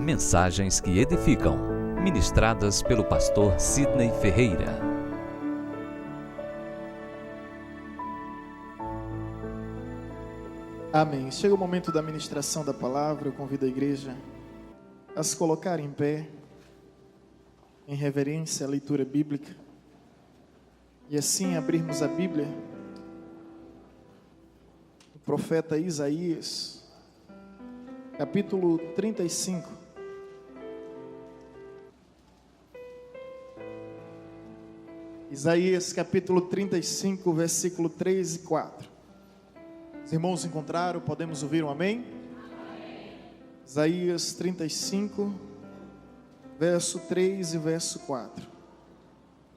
Mensagens que edificam, ministradas pelo pastor Sidney Ferreira. Amém. Chega o momento da ministração da palavra. Eu convido a igreja a se colocar em pé, em reverência à leitura bíblica, e assim abrirmos a Bíblia, o profeta Isaías, capítulo 35. Isaías capítulo 35, versículo 3 e 4. Os irmãos encontraram? Podemos ouvir um amém? Amém. Isaías 35, verso 3 e verso 4.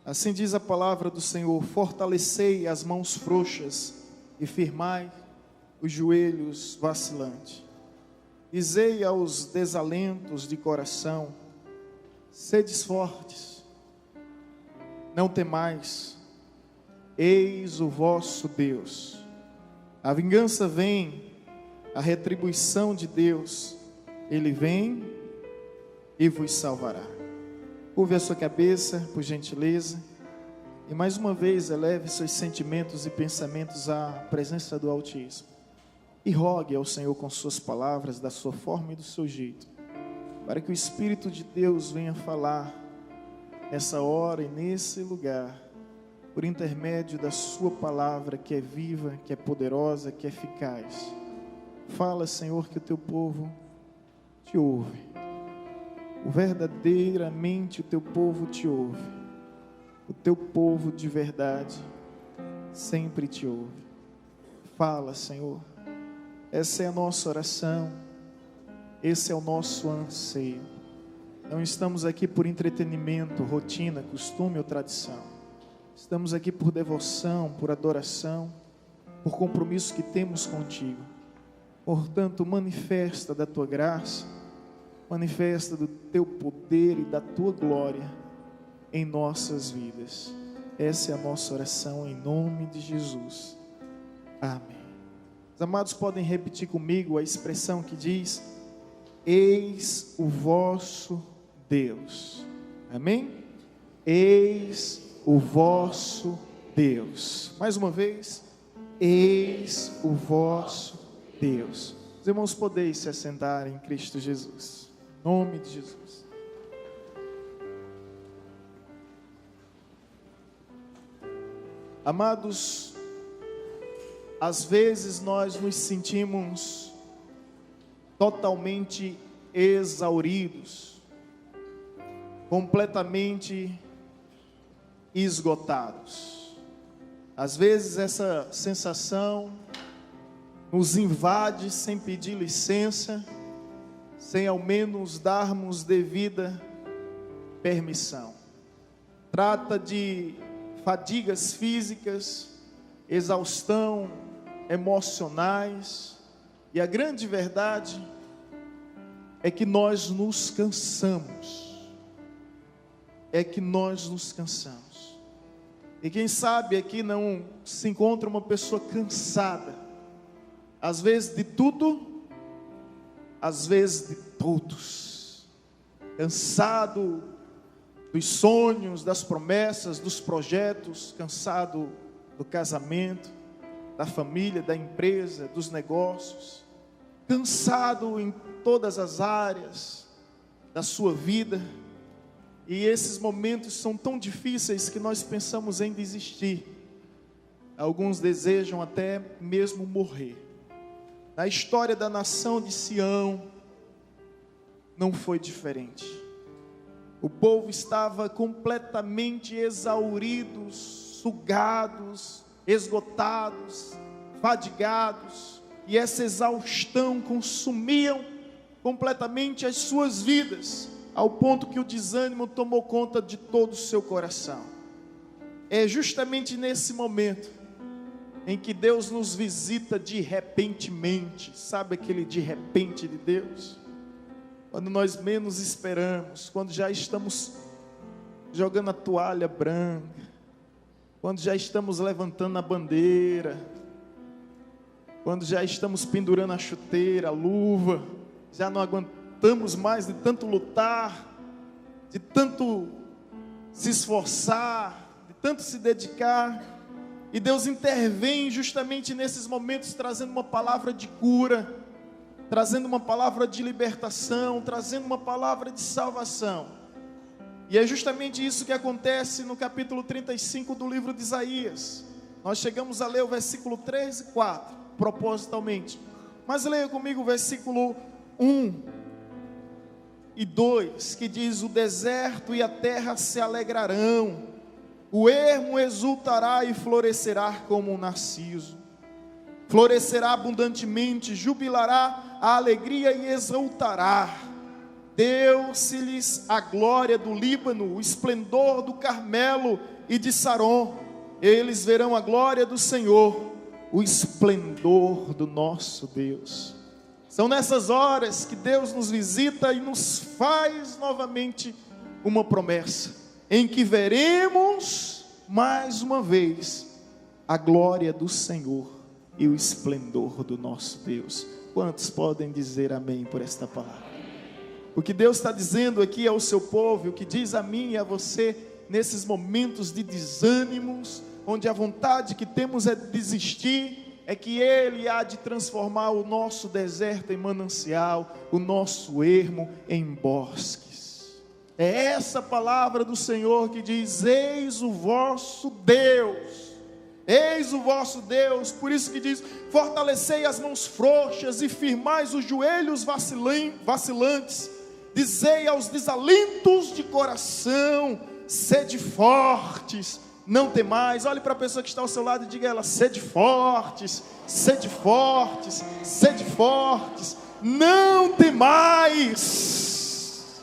Assim diz a palavra do Senhor: fortalecei as mãos frouxas e firmai os joelhos vacilantes. Dizei aos desalentos de coração: sedes fortes, não temais, eis o vosso Deus. A vingança vem, a retribuição de Deus, Ele vem e vos salvará. Curve a sua cabeça, por gentileza, e mais uma vez eleve seus sentimentos e pensamentos à presença do Altíssimo. E rogue ao Senhor com suas palavras, da sua forma e do seu jeito, para que o Espírito de Deus venha falar nessa hora e nesse lugar, por intermédio da sua palavra, que é viva, que é poderosa, que é eficaz. Fala, Senhor, que o teu povo te ouve. Verdadeiramente o teu povo te ouve. O teu povo de verdade sempre te ouve. Fala, Senhor. Essa é a nossa oração. Esse é o nosso anseio. Não estamos aqui por entretenimento, rotina, costume ou tradição. Estamos aqui por devoção, por adoração, por compromisso que temos contigo. Portanto, manifesta da tua graça, manifesta do teu poder e da tua glória em nossas vidas. Essa é a nossa oração em nome de Jesus. Amém. Os amados podem repetir comigo a expressão que diz: eis o vosso Deus. Amém? Eis o vosso Deus. Mais uma vez, eis o vosso Deus. Os irmãos podeis se assentar em Cristo Jesus. Em nome de Jesus. Amados, às vezes nós nos sentimos totalmente exauridos, completamente esgotados. Às vezes essa sensação nos invade sem pedir licença, sem ao menos darmos devida permissão. Trata de fadigas físicas, exaustão emocionais, e a grande verdade é que nós nos cansamos. E quem sabe aqui não se encontra uma pessoa cansada, às vezes de tudo, às vezes de todos, cansado dos sonhos, das promessas, dos projetos, cansado do casamento, da família, da empresa, dos negócios, cansado em todas as áreas da sua vida. E esses momentos são tão difíceis que nós pensamos em desistir. Alguns desejam até mesmo morrer. Na história da nação de Sião, não foi diferente. O povo estava completamente exauridos, sugados, esgotados, fadigados. E essa exaustão consumia completamente as suas vidas, ao ponto que o desânimo tomou conta de todo o seu coração. É justamente nesse momento em que Deus nos visita de repentemente. Sabe aquele de repente de Deus? Quando nós menos esperamos, quando já estamos jogando a toalha branca, quando já estamos levantando a bandeira, quando já estamos pendurando a chuteira, a luva, já não aguentamos mais de tanto lutar, de tanto se esforçar, de tanto se dedicar. E Deus intervém justamente nesses momentos, trazendo uma palavra de cura, trazendo uma palavra de libertação, trazendo uma palavra de salvação. E é justamente isso que acontece no capítulo 35 do livro de Isaías. Nós chegamos a ler o versículo 3 e 4, propositalmente. Mas leia comigo o versículo 1 e 2, que diz: o deserto e a terra se alegrarão, o ermo exultará e florescerá como um narciso, florescerá abundantemente, jubilará a alegria e exultará. Deu-se-lhes a glória do Líbano, o esplendor do Carmelo e de Saron. Eles verão a glória do Senhor, o esplendor do nosso Deus. São nessas horas que Deus nos visita e nos faz novamente uma promessa, em que veremos mais uma vez a glória do Senhor e o esplendor do nosso Deus. Quantos podem dizer amém por esta palavra? O que Deus está dizendo aqui ao seu povo, o que diz a mim e a você, nesses momentos de desânimos, onde a vontade que temos é desistir, é que Ele há de transformar o nosso deserto em manancial, o nosso ermo em bosques. É essa palavra do Senhor que diz: eis o vosso Deus. Eis o vosso Deus. Por isso que diz: fortalecei as mãos frouxas e firmais os joelhos vacilantes. Dizei aos desalentos de coração: sede fortes, não temais. Olhe para a pessoa que está ao seu lado e diga a ela: sede fortes, sede fortes, sede fortes, não temais.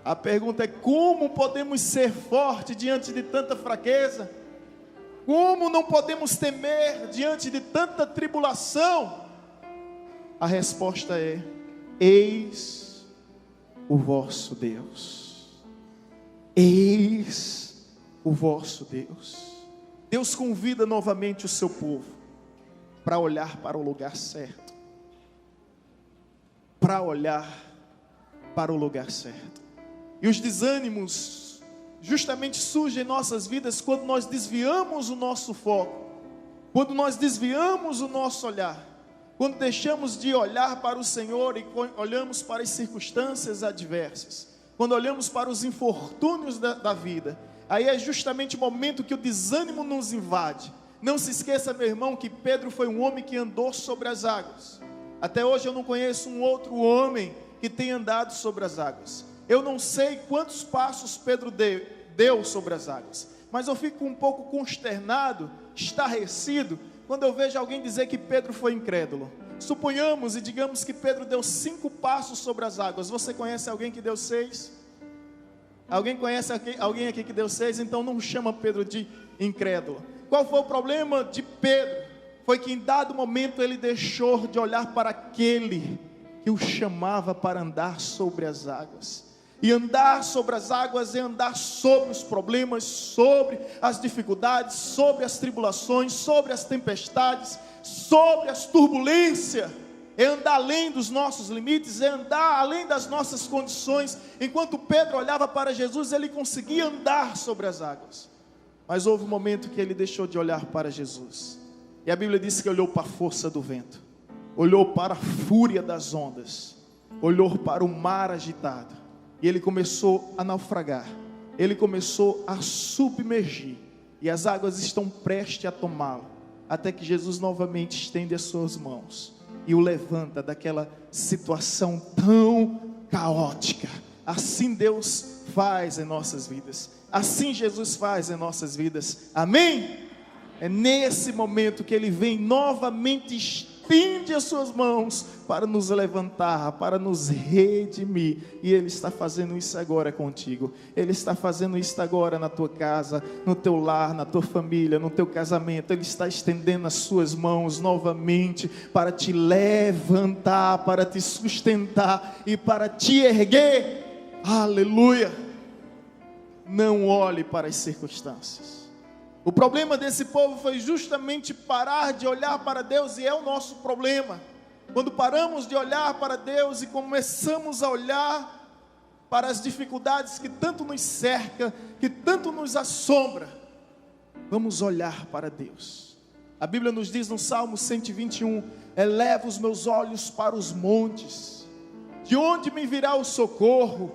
A pergunta é: como podemos ser fortes diante de tanta fraqueza? Como não podemos temer diante de tanta tribulação? A resposta é: eis o vosso Deus. Eis o vosso Deus. Deus convida novamente o seu povo para olhar para o lugar certo. Para olhar para o lugar certo. E os desânimos justamente surgem em nossas vidas quando nós desviamos o nosso foco, quando nós desviamos o nosso olhar, quando deixamos de olhar para o Senhor e olhamos para as circunstâncias adversas, quando olhamos para os infortúnios da vida. Aí é justamente o momento que o desânimo nos invade. Não se esqueça, meu irmão, que Pedro foi um homem que andou sobre as águas. Até hoje eu não conheço um outro homem que tenha andado sobre as águas. Eu não sei quantos passos Pedro deu sobre as águas, mas eu fico um pouco consternado, estarrecido, quando eu vejo alguém dizer que Pedro foi incrédulo. Suponhamos e digamos que Pedro deu 5 passos sobre as águas. Você conhece alguém que deu 6? Alguém conhece alguém aqui que deu 6? Então não chama Pedro de incrédulo. Qual foi o problema de Pedro? Foi que em dado momento ele deixou de olhar para aquele que o chamava para andar sobre as águas. E andar sobre as águas é andar sobre os problemas, sobre as dificuldades, sobre as tribulações, sobre as tempestades, sobre as turbulências. É andar além dos nossos limites, é andar além das nossas condições. Enquanto Pedro olhava para Jesus, ele conseguia andar sobre as águas. Mas houve um momento que ele deixou de olhar para Jesus. E a Bíblia diz que olhou para a força do vento, olhou para a fúria das ondas, olhou para o mar agitado. E ele começou a naufragar, ele começou a submergir, e as águas estão prestes a tomá-lo, até que Jesus novamente estende as suas mãos, e o levanta daquela situação tão caótica. Assim Deus faz em nossas vidas, assim Jesus faz em nossas vidas, amém? É nesse momento que Ele vem novamente, estende as suas mãos para nos levantar, para nos redimir. E Ele está fazendo isso agora contigo. Ele está fazendo isso agora na tua casa, no teu lar, na tua família, no teu casamento. Ele está estendendo as suas mãos novamente para te levantar, para te sustentar e para te erguer. Aleluia! Não olhe para as circunstâncias. O problema desse povo foi justamente parar de olhar para Deus, e é o nosso problema. quando paramos de olhar para Deus e começamos a olhar para as dificuldades que tanto nos cerca, que tanto nos assombra, vamos olhar para Deus. A Bíblia nos diz no Salmo 121, eleva os meus olhos para os montes, de onde me virá o socorro?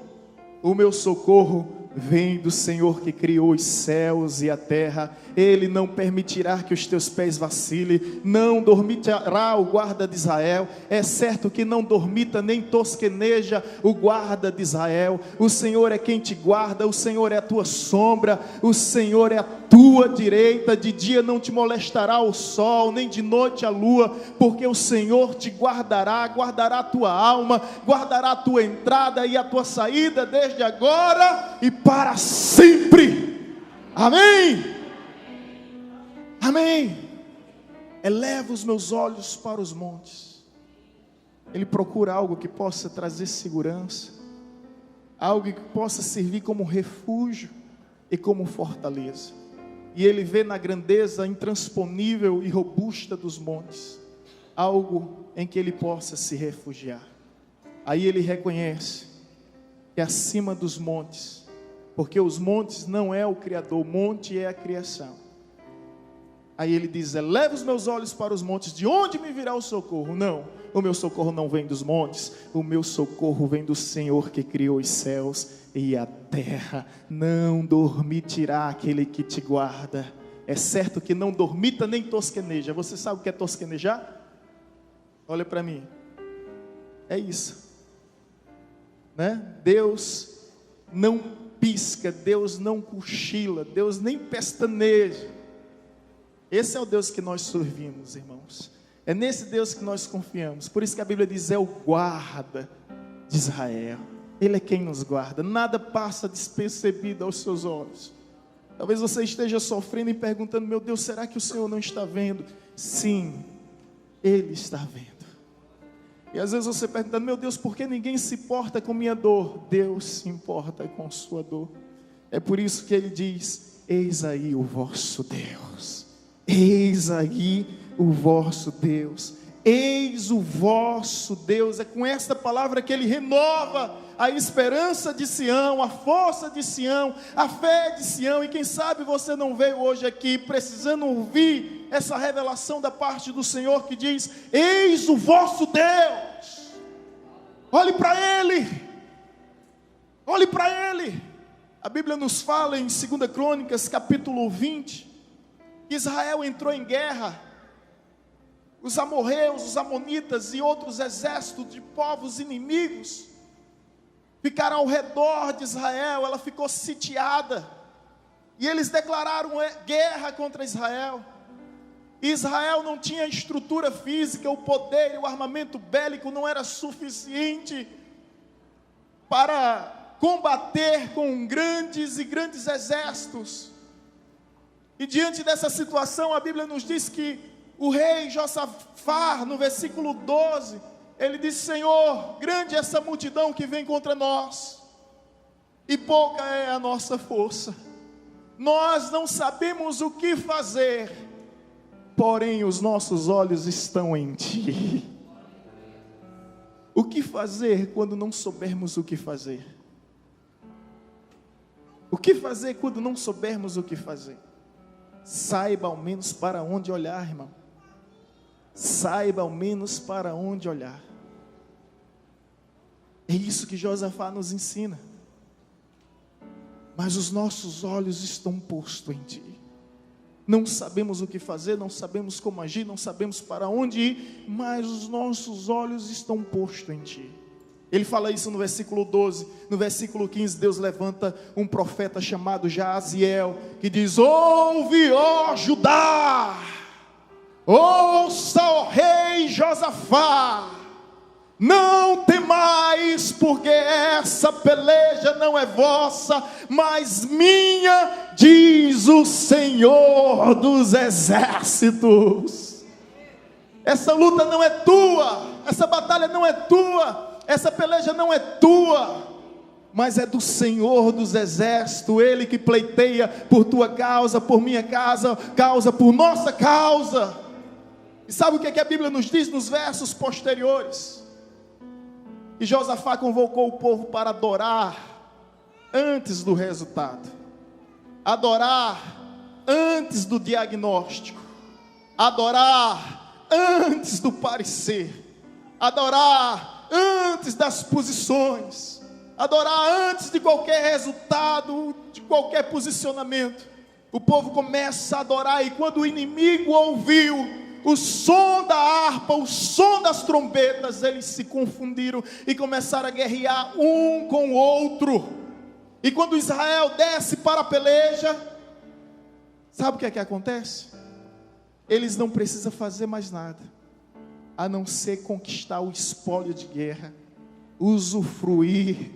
O meu socorro vem do Senhor que criou os céus e a terra. Ele não permitirá que os teus pés vacilem, não dormitará o guarda de Israel. É certo que não dormita nem tosqueneja o guarda de Israel. O Senhor é quem te guarda, o Senhor é a tua sombra, o Senhor é a tua direita. De dia não te molestará o sol, nem de noite a lua, porque o Senhor te guardará, guardará a tua alma, guardará a tua entrada e a tua saída, desde agora e para sempre. Amém? Amém. Eleva os meus olhos para os montes. Ele procura algo que possa trazer segurança, algo que possa servir como refúgio e como fortaleza. E ele vê na grandeza intransponível e robusta dos montes algo em que ele possa se refugiar. Aí ele reconhece que acima dos montes, porque os montes não é o Criador, o monte é a criação. Aí ele diz, eleva os meus olhos para os montes, de onde me virá o socorro? Não, o meu socorro não vem dos montes, o meu socorro vem do Senhor que criou os céus e a terra. Não dormitirá aquele que te guarda. É certo que não dormita nem tosqueneja. Você sabe o que é tosquenejar? Olha para mim, é isso, né? Deus não pisca, Deus não cochila, Deus nem pestaneja. Esse é o Deus que nós servimos, irmãos. É nesse Deus que nós confiamos. Por isso que a Bíblia diz, é o guarda de Israel. Ele é quem nos guarda. Nada passa despercebido aos seus olhos. Talvez você esteja sofrendo e perguntando, meu Deus, será que o Senhor não está vendo? Sim, Ele está vendo. E às vezes você pergunta, meu Deus, por que ninguém se importa com minha dor? Deus se importa com sua dor. É por isso que Ele diz, eis aí o vosso Deus. Eis aí o vosso Deus. Eis o vosso Deus. É com esta palavra que Ele renova a esperança de Sião, a força de Sião, a fé de Sião. E quem sabe você não veio hoje aqui precisando ouvir essa revelação da parte do Senhor que diz, eis o vosso Deus. Olhe para Ele. Olhe para Ele. A Bíblia nos fala em 2 Crônicas capítulo 20, que Israel entrou em guerra. Os amorreus, os amonitas e outros exércitos de povos inimigos ficaram ao redor de Israel. Ela ficou sitiada e eles declararam guerra contra Israel. E Israel não tinha estrutura física, o poder e o armamento bélico não era suficiente para combater com grandes e grandes exércitos. E diante dessa situação, a Bíblia nos diz que o rei Josafá, no versículo 12, ele disse, Senhor, grande é essa multidão que vem contra nós, e pouca é a nossa força. Nós não sabemos o que fazer, porém os nossos olhos estão em Ti. O que fazer quando não soubermos o que fazer? O que fazer quando não soubermos o que fazer? Saiba ao menos para onde olhar, irmão. Saiba ao menos para onde olhar. É isso que Josafá nos ensina. Mas os nossos olhos estão postos em Ti. Não sabemos o que fazer, não sabemos como agir, não sabemos para onde ir, mas os nossos olhos estão postos em Ti. Ele fala isso no versículo 12, no versículo 15, Deus levanta um profeta chamado Jaziel, que diz, ouve, ó Judá, ouça, ó rei Josafá, não temais, porque essa peleja não é vossa, mas minha, diz o Senhor dos exércitos. Essa luta não é tua, essa batalha não é tua, essa peleja não é tua, mas é do Senhor dos exércitos. Ele que pleiteia por tua causa, por minha causa, por nossa causa. E sabe o que a Bíblia nos diz nos versos posteriores? Que Josafá convocou o povo para adorar antes do resultado, adorar antes do diagnóstico, adorar antes do parecer, adorar antes das posições, adorar antes de qualquer resultado, de qualquer posicionamento. O povo começa a adorar, e quando o inimigo ouviu o som da harpa, o som das trombetas, eles se confundiram e começaram a guerrear um com o outro. E quando Israel desce para a peleja, sabe o que acontece? Eles não precisam fazer mais nada, a não ser conquistar o espólio de guerra, usufruir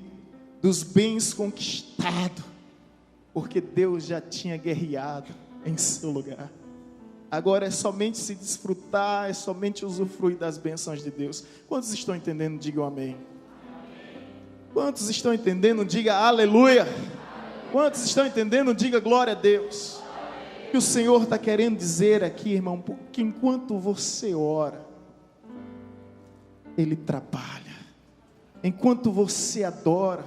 dos bens conquistados, porque Deus já tinha guerreado em seu lugar. Agora é somente se desfrutar, é somente usufruir das bênçãos de Deus. Quantos estão entendendo? Digam amém. Quantos estão entendendo? Diga aleluia. Quantos estão entendendo? Diga glória a Deus. O que o Senhor está querendo dizer aqui, irmão, porque enquanto você ora, Ele trabalha. Enquanto você adora,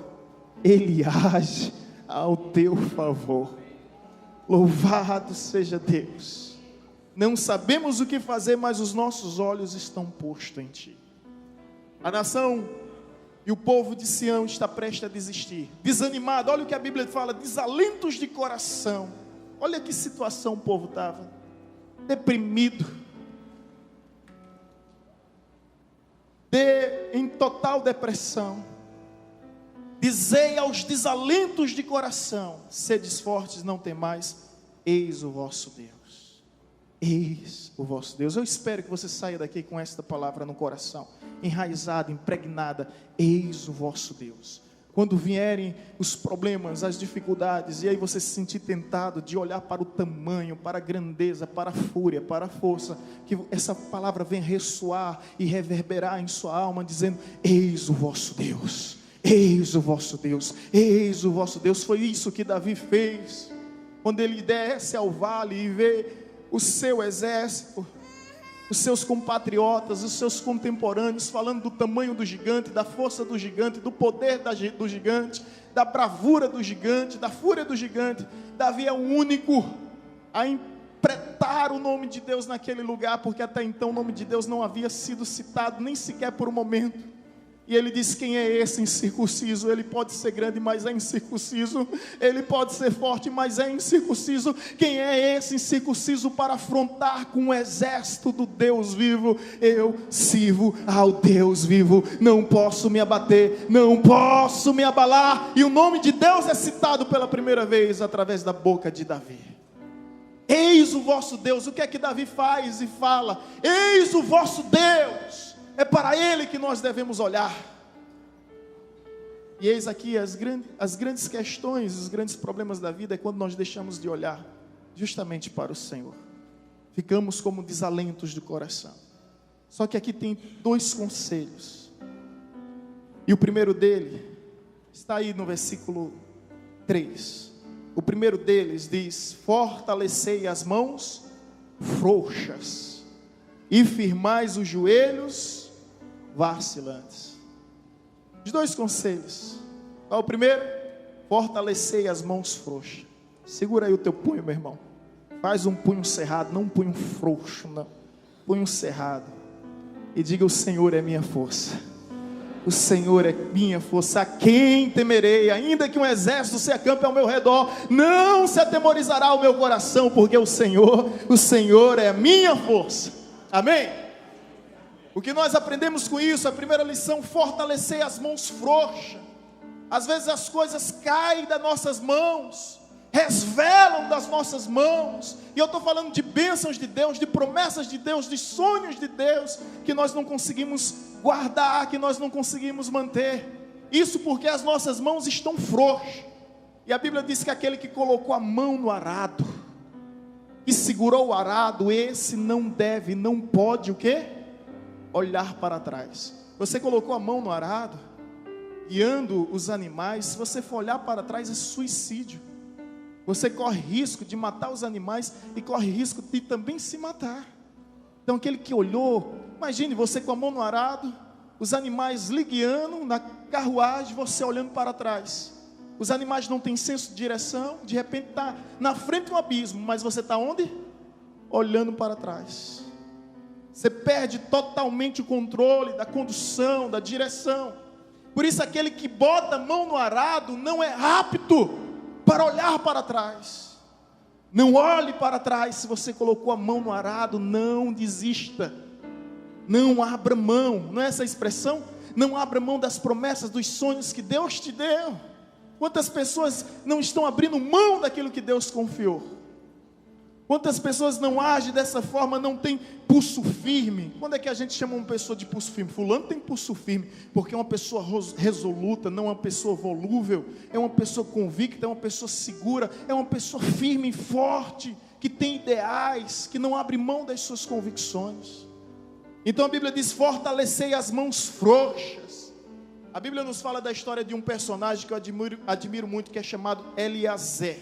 Ele age ao teu favor. Louvado seja Deus. Não sabemos o que fazer, mas os nossos olhos estão postos em Ti. A nação e o povo de Sião está prestes a desistir, desanimado. Olha o que a Bíblia fala, desalentos de coração. Olha que situação o povo estava, deprimido, em total depressão. Dizei aos desalentos de coração: sedes fortes, não temais, eis o vosso Deus. Eis o vosso Deus. Eu espero que você saia daqui com esta palavra no coração, enraizada, impregnada. Eis o vosso Deus. Quando vierem os problemas, as dificuldades, e aí você se sentir tentado de olhar para o tamanho, para a grandeza, para a fúria, para a força, que essa palavra venha ressoar e reverberar em sua alma, dizendo: eis o vosso Deus, eis o vosso Deus, eis o vosso Deus. Foi isso que Davi fez, quando ele desce ao vale e vê o seu exército, os seus compatriotas, os seus contemporâneos, falando do tamanho do gigante, da força do gigante, do poder do gigante, da bravura do gigante, da fúria do gigante. Davi é o único a interpretar o nome de Deus naquele lugar, porque até então o nome de Deus não havia sido citado, nem sequer por um momento. E ele diz: quem é esse incircunciso? Ele pode ser grande, mas é incircunciso. Ele pode ser forte, mas é incircunciso. Quem é esse incircunciso para afrontar com o exército do Deus vivo? Eu sirvo ao Deus vivo. Não posso me abater, não posso me abalar. E o nome de Deus é citado pela primeira vez através da boca de Davi. Eis o vosso Deus. O que é que Davi faz e fala? Eis o vosso Deus. É para Ele que nós devemos olhar. E eis aqui as grandes questões, os grandes problemas da vida, é quando nós deixamos de olhar justamente para o Senhor. Ficamos como desalentos do coração. Só que aqui tem 2 conselhos. E o primeiro dele está aí no versículo 3. O primeiro deles diz: fortalecei as mãos frouxas e firmais os joelhos vacilantes. Os 2 conselhos. Qual o primeiro? Fortalecei as mãos frouxas. Segura aí o teu punho, meu irmão. Faz um punho cerrado, não um punho frouxo, não. Punho cerrado. E diga: o Senhor é minha força. O Senhor é minha força. A quem temerei? Ainda que um exército se acampe ao meu redor, não se atemorizará o meu coração, porque o Senhor é a minha força. Amém? O que nós aprendemos com isso? A primeira lição: fortalecer as mãos frouxas. Às vezes as coisas caem das nossas mãos, resvelam das nossas mãos, e eu estou falando de bênçãos de Deus, de promessas de Deus, de sonhos de Deus, que nós não conseguimos guardar, que nós não conseguimos manter. Isso porque as nossas mãos estão frouxas. E a Bíblia diz que aquele que colocou a mão no arado, e segurou o arado, esse não deve, não pode o quê? Olhar para trás. Você colocou a mão no arado, guiando os animais. Se você for olhar para trás, é suicídio. Você corre risco de matar os animais e corre risco de também se matar. Então aquele que olhou, imagine você com a mão no arado, os animais lhe guiando na carruagem, você olhando para trás. Os animais não têm senso de direção, de repente está na frente de um abismo, mas você está onde? Olhando para trás. Você perde totalmente o controle da condução, da direção. Por isso aquele que bota a mão no arado não é apto para olhar para trás. Não olhe para trás. Se você colocou a mão no arado, não desista. Não abra mão. Não é essa a expressão? Não abra mão das promessas, dos sonhos que Deus te deu. Quantas pessoas não estão abrindo mão daquilo que Deus confiou? Quantas pessoas não agem dessa forma, não tem pulso firme? Quando é que a gente chama uma pessoa de pulso firme? Fulano tem pulso firme, porque é uma pessoa resoluta, não é uma pessoa volúvel, é uma pessoa convicta, é uma pessoa segura, é uma pessoa firme e forte, que tem ideais, que não abre mão das suas convicções. Então a Bíblia diz: fortalecei as mãos frouxas. A Bíblia nos fala da história de um personagem que eu admiro muito, que é chamado Eleazar.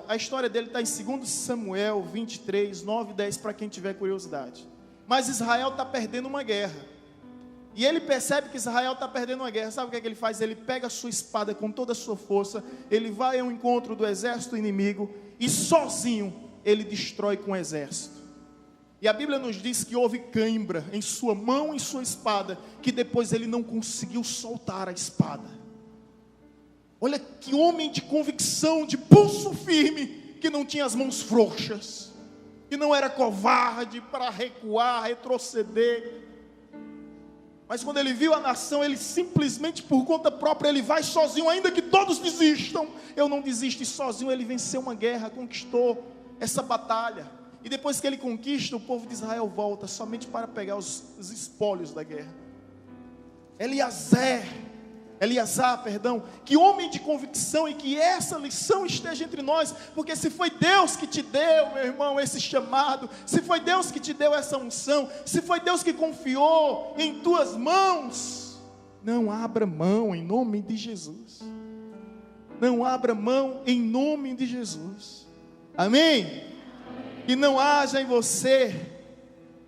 A história dele está em 2 Samuel 23, 9 e 10, para quem tiver curiosidade. Mas Israel está perdendo uma guerra, e ele percebe que Israel está perdendo uma guerra. Sabe o que é que ele faz? Ele pega a sua espada com toda a sua força, ele vai ao encontro do exército inimigo, e sozinho ele destrói com o exército. E a Bíblia nos diz que houve cãibra em sua mão e sua espada, que depois ele não conseguiu soltar a espada. Olha que homem de convicção, de pulso firme, que não tinha as mãos frouxas, que não era covarde para recuar, retroceder. Mas quando ele viu a nação, ele simplesmente por conta própria, ele vai sozinho, ainda que todos desistam. Eu não desisto, e sozinho ele venceu uma guerra, conquistou essa batalha. E depois que ele conquista, o povo de Israel volta somente para pegar os espólios da guerra. Eleazar, que homem de convicção, e que essa lição esteja entre nós, porque se foi Deus que te deu, meu irmão, esse chamado, se foi Deus que te deu essa unção, se foi Deus que confiou em tuas mãos, não abra mão em nome de Jesus. Não abra mão em nome de Jesus. Amém? Que não haja em você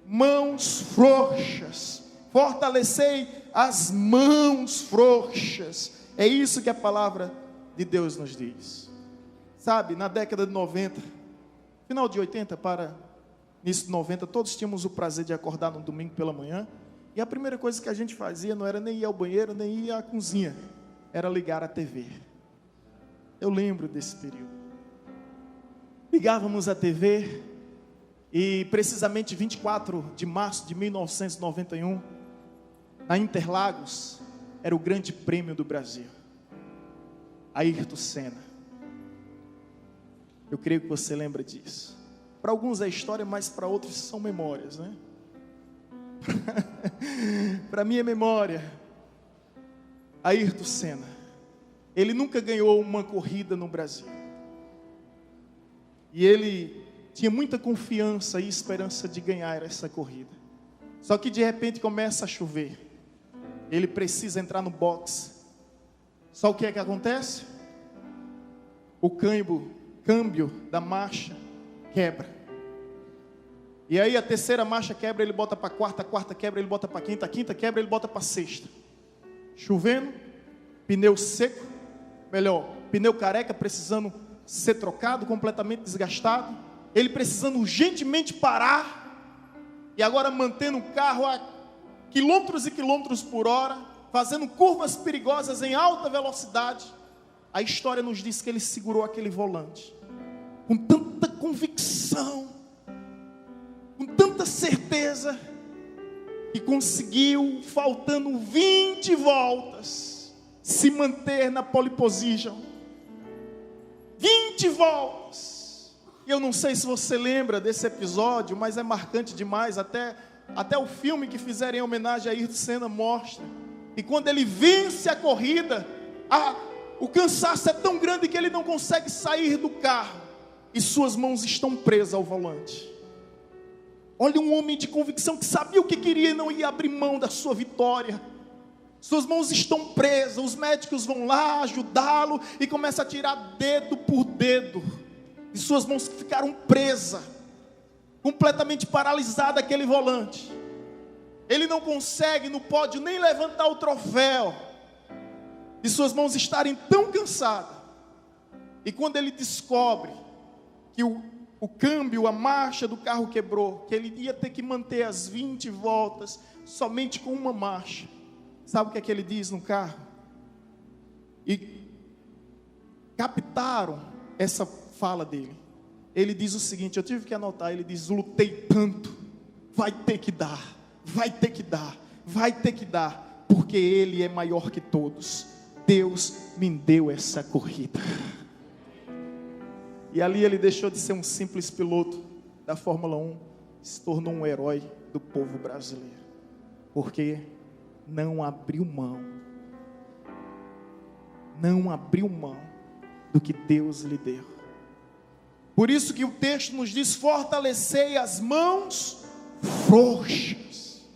mãos frouxas. Fortalecei as mãos frouxas. É isso que a palavra de Deus nos diz. Sabe, na década de 90, final de 80 para início de 90, todos tínhamos o prazer de acordar no domingo pela manhã, e a primeira coisa que a gente fazia não era nem ir ao banheiro, nem ir à cozinha, era ligar a TV. Eu lembro desse período. Ligávamos a TV, e precisamente 24 de março de 1991, na Interlagos, era o grande prêmio do Brasil. Ayrton Senna. Eu creio que você lembra disso. Para alguns é história, mas para outros são memórias, né? Para mim é memória. Ayrton Senna. Ele nunca ganhou uma corrida no Brasil. E ele tinha muita confiança e esperança de ganhar essa corrida. Só que de repente começa a chover. Ele precisa entrar no boxe. Só o que é que acontece? O câmbio da marcha quebra. E aí a terceira marcha quebra, ele bota para a quarta quebra, ele bota para a quinta quebra, ele bota para a sexta. Chovendo, pneu seco, pneu careca, precisando ser trocado, completamente desgastado. Ele precisando urgentemente parar, e agora mantendo o carro a quilômetros e quilômetros por hora, fazendo curvas perigosas em alta velocidade. A história nos diz que ele segurou aquele volante com tanta convicção, com tanta certeza, que conseguiu, faltando 20 voltas, se manter na pole position. 20 voltas. E eu não sei se você lembra desse episódio, mas é marcante demais. Até o filme que fizeram em homenagem a Ayrton Senna mostra. E quando ele vence a corrida, o cansaço é tão grande que ele não consegue sair do carro, e suas mãos estão presas ao volante. Olha, um homem de convicção que sabia o que queria e não ia abrir mão da sua vitória. Suas mãos estão presas, os médicos vão lá ajudá-lo e começam a tirar dedo por dedo, e suas mãos ficaram presas. completamente paralisado aquele volante. Ele não consegue no pódio nem levantar o troféu, de suas mãos estarem tão cansadas. E quando ele descobre que o câmbio, a marcha do carro quebrou, que ele ia ter que manter as 20 voltas somente com uma marcha, sabe o que é que ele diz no carro? E captaram essa fala dele. Ele diz o seguinte, eu tive que anotar, ele diz: lutei tanto, vai ter que dar, vai ter que dar, vai ter que dar, porque Ele é maior que todos. Deus me deu essa corrida. E ali ele deixou de ser um simples piloto da Fórmula 1, se tornou um herói do povo brasileiro, porque não abriu mão do que Deus lhe deu. Por isso que o texto nos diz: fortalecei as mãos frouxas.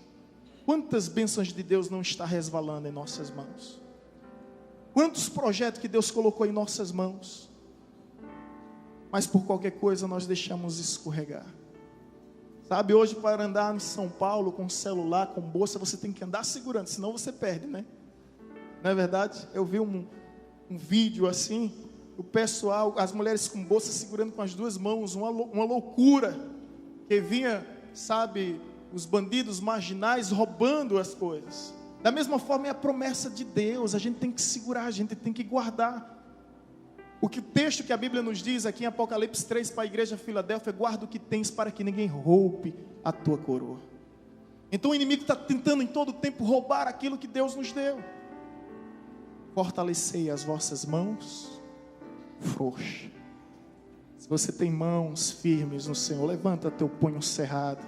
Quantas bênçãos de Deus não está resvalando em nossas mãos? Quantos projetos que Deus colocou em nossas mãos, mas por qualquer coisa nós deixamos escorregar. Sabe, hoje para andar em São Paulo com celular, com bolsa, você tem que andar segurando, senão você perde, né? Não é verdade? Eu vi um vídeo assim, o pessoal, as mulheres com bolsa segurando com as duas mãos, uma loucura, que vinha, sabe, os bandidos marginais roubando as coisas. Da mesma forma é a promessa de Deus, a gente tem que segurar, a gente tem que guardar. O texto que a Bíblia nos diz aqui em Apocalipse 3 para a igreja de Filadélfia: guarda o que tens para que ninguém roube a tua coroa. Então o inimigo está tentando em todo tempo roubar aquilo que Deus nos deu. Fortalecei as vossas mãos frouxas. Se você tem mãos firmes no Senhor, levanta teu punho cerrado.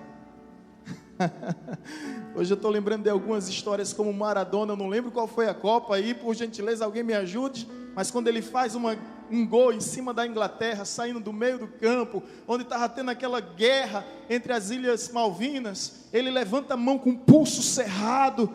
Hoje eu estou lembrando de algumas histórias como Maradona, eu não lembro qual foi a Copa aí, por gentileza alguém me ajude, mas quando ele faz um gol em cima da Inglaterra, saindo do meio do campo, onde estava tendo aquela guerra entre as Ilhas Malvinas, ele levanta a mão com o pulso cerrado,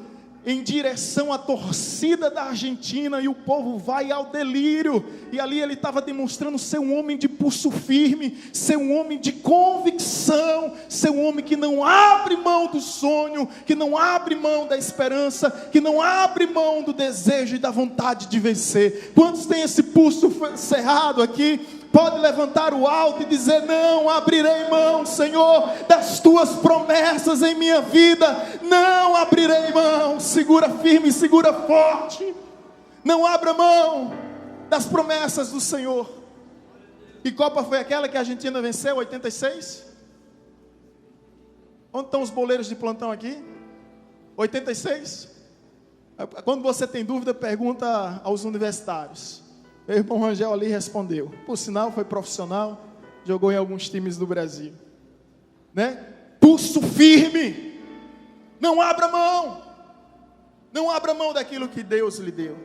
em direção à torcida da Argentina, e o povo vai ao delírio, e ali ele estava demonstrando ser um homem de pulso firme, ser um homem de convicção, ser um homem que não abre mão do sonho, que não abre mão da esperança, que não abre mão do desejo e da vontade de vencer. Quantos têm esse pulso cerrado aqui? Pode levantar o alto e dizer: não abrirei mão, Senhor, das tuas promessas em minha vida, não abrirei mão. Segura firme, segura forte, não abra mão das promessas do Senhor. Que Copa foi aquela que a Argentina venceu, 86? Onde estão os boleiros de plantão aqui? 86? Quando você tem dúvida, pergunta aos universitários. Meu irmão Rangel ali respondeu. Por sinal, foi profissional, jogou em alguns times do Brasil, né? Pulso firme, não abra mão, não abra mão daquilo que Deus lhe deu.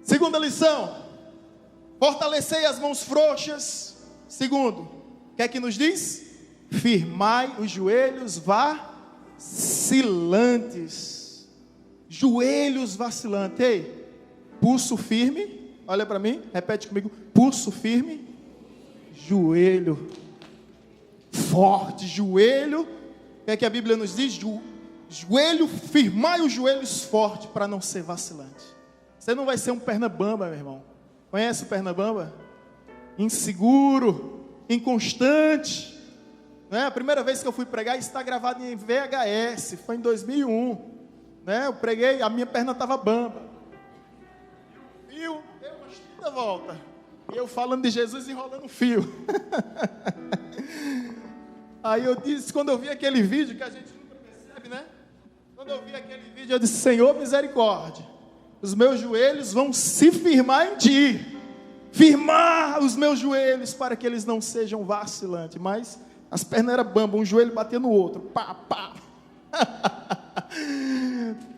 Segunda lição: fortalecei as mãos frouxas. Segundo, o que é que nos diz? Firmai os joelhos vacilantes. Joelhos vacilantes. Ei, pulso firme. Olha para mim, repete comigo: pulso firme, joelho forte, joelho. O que é que a Bíblia nos diz? Joelho, firmai os joelhos fortes para não ser vacilante. Você não vai ser um perna bamba, meu irmão. Conhece o perna bamba? Inseguro, inconstante. Não é? A primeira vez que eu fui pregar, isso está gravado em VHS, foi em 2001. Né? Eu preguei, a minha perna estava bamba. Deu umas 30 voltas. E eu falando de Jesus, enrolando o fio. Aí eu disse, quando eu vi aquele vídeo, que a gente nunca percebe, né? Quando eu vi aquele vídeo, eu disse: Senhor, misericórdia, os meus joelhos vão se firmar em Ti. Firmar os meus joelhos para que eles não sejam vacilantes. Mas as pernas eram bambas, um joelho batia no outro. Pá, pá.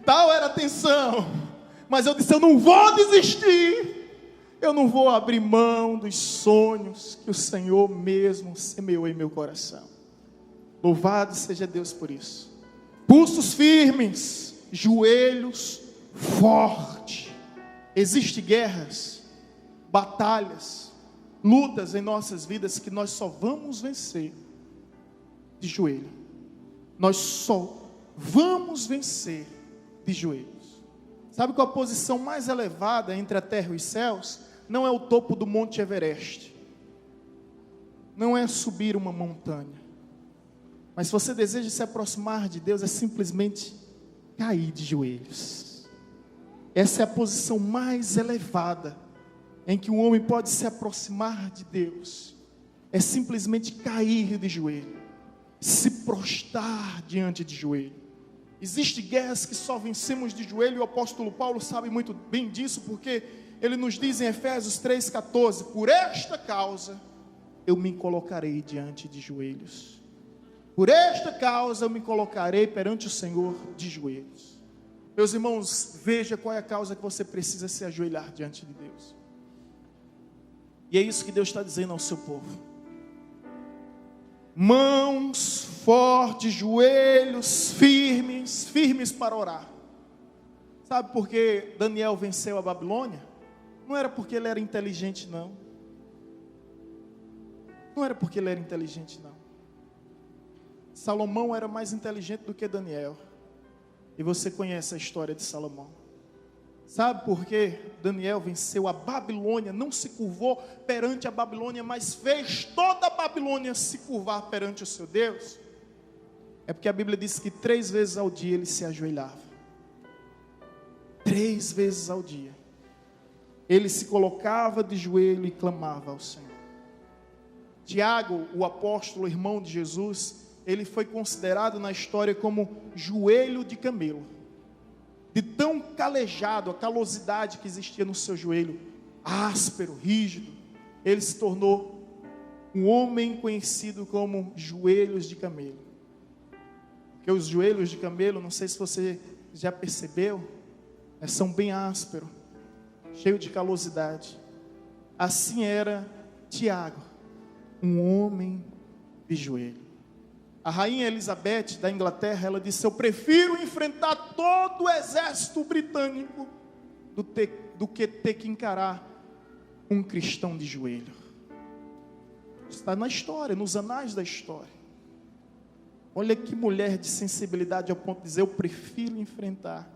Tal era a tensão. Mas eu disse: eu não vou desistir. Eu não vou abrir mão dos sonhos que o Senhor mesmo semeou em meu coração. Louvado seja Deus por isso. Pulsos firmes, joelhos fortes. Existem guerras, batalhas, lutas em nossas vidas que nós só vamos vencer de joelho. Nós só vamos vencer de joelhos. Sabe qual a posição mais elevada entre a terra e os céus? Não é o topo do Monte Everest. Não é subir uma montanha. Mas se você deseja se aproximar de Deus, é simplesmente cair de joelhos. Essa é a posição mais elevada em que um homem pode se aproximar de Deus. É simplesmente cair de joelho, se prostrar diante de joelho. Existem guerras que só vencemos de joelho, e o apóstolo Paulo sabe muito bem disso, porque ele nos diz em Efésios 3,14: por esta causa eu me colocarei diante de joelhos. Por esta causa eu me colocarei perante o Senhor de joelhos. Meus irmãos, veja qual é a causa que você precisa se ajoelhar diante de Deus. E é isso que Deus está dizendo ao seu povo. Mãos fortes, joelhos firmes, firmes para orar. Sabe por que Daniel venceu a Babilônia? Não era porque ele era inteligente, não. Não era porque ele era inteligente, não. Salomão era mais inteligente do que Daniel. E você conhece a história de Salomão. Sabe por que Daniel venceu a Babilônia? Não se curvou perante a Babilônia, mas fez toda a Babilônia se curvar perante o seu Deus. É porque a Bíblia diz que 3 vezes ao dia ele se ajoelhava. 3 vezes ao dia. Ele se colocava de joelho e clamava ao Senhor. Tiago, o apóstolo, irmão de Jesus, ele foi considerado na história como joelho de camelo. De tão calejado, a calosidade que existia no seu joelho, áspero, rígido, ele se tornou um homem conhecido como joelhos de camelo. Porque os joelhos de camelo, não sei se você já percebeu, são bem ásperos, cheios de calosidade. Assim era Tiago, um homem de joelho. A rainha Elizabeth da Inglaterra, ela disse: eu prefiro enfrentar todo o exército britânico do que ter que encarar um cristão de joelho. Está na história, nos anais da história. Olha que mulher de sensibilidade ao ponto de dizer: eu prefiro enfrentar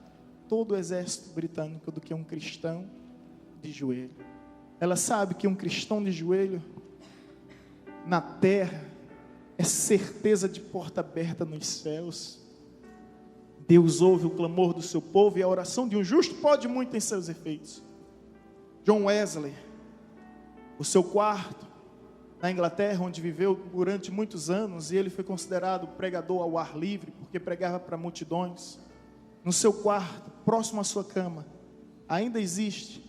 todo o exército britânico do que um cristão de joelho. Ela sabe que um cristão de joelho na terra é certeza de porta aberta nos céus. Deus ouve o clamor do seu povo, e a oração de um justo pode muito em seus efeitos. John Wesley, o seu quarto na Inglaterra, onde viveu durante muitos anos, e ele foi considerado pregador ao ar livre, porque pregava para multidões. No seu quarto, próximo à sua cama, ainda existe,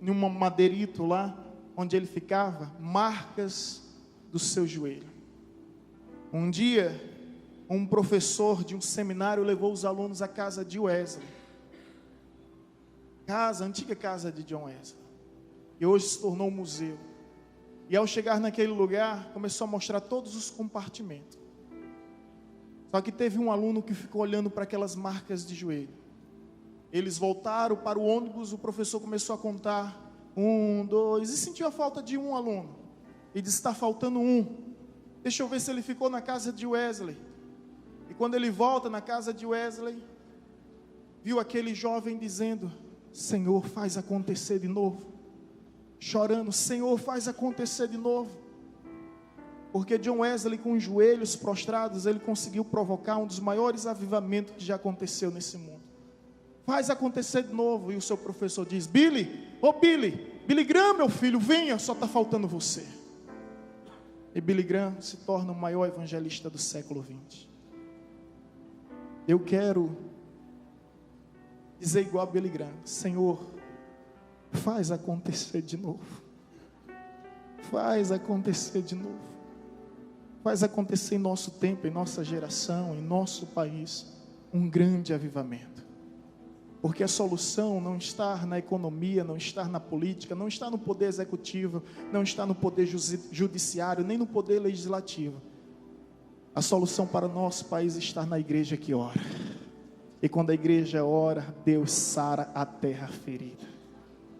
num madeirito lá, onde ele ficava, marcas do seu joelho. Um dia, um professor de um seminário levou os alunos à casa de Wesley. A antiga casa de John Wesley. E hoje se tornou um museu. E ao chegar naquele lugar, começou a mostrar todos os compartimentos. Só que teve um aluno que ficou olhando para aquelas marcas de joelho. Eles voltaram para o ônibus, o professor começou a contar: 1, 2, e sentiu a falta de um aluno. E disse: está faltando um. Deixa eu ver se ele ficou na casa de Wesley. E quando ele volta na casa de Wesley, viu aquele jovem dizendo: Senhor, faz acontecer de novo. Chorando: Senhor, faz acontecer de novo. Porque John Wesley, com os joelhos prostrados, ele conseguiu provocar um dos maiores avivamentos que já aconteceu nesse mundo. Faz acontecer de novo. E o seu professor diz: Billy Graham, meu filho, venha, só está faltando você. E Billy Graham se torna o maior evangelista do século XX. Eu quero dizer igual a Billy Graham: Senhor, faz acontecer de novo. Faz acontecer de novo. Faz acontecer em nosso tempo, em nossa geração, em nosso país, um grande avivamento. Porque a solução não está na economia, não está na política, não está no poder executivo, não está no poder judiciário, nem no poder legislativo. A solução para o nosso país está na igreja que ora. E quando a igreja ora, Deus sara a terra ferida.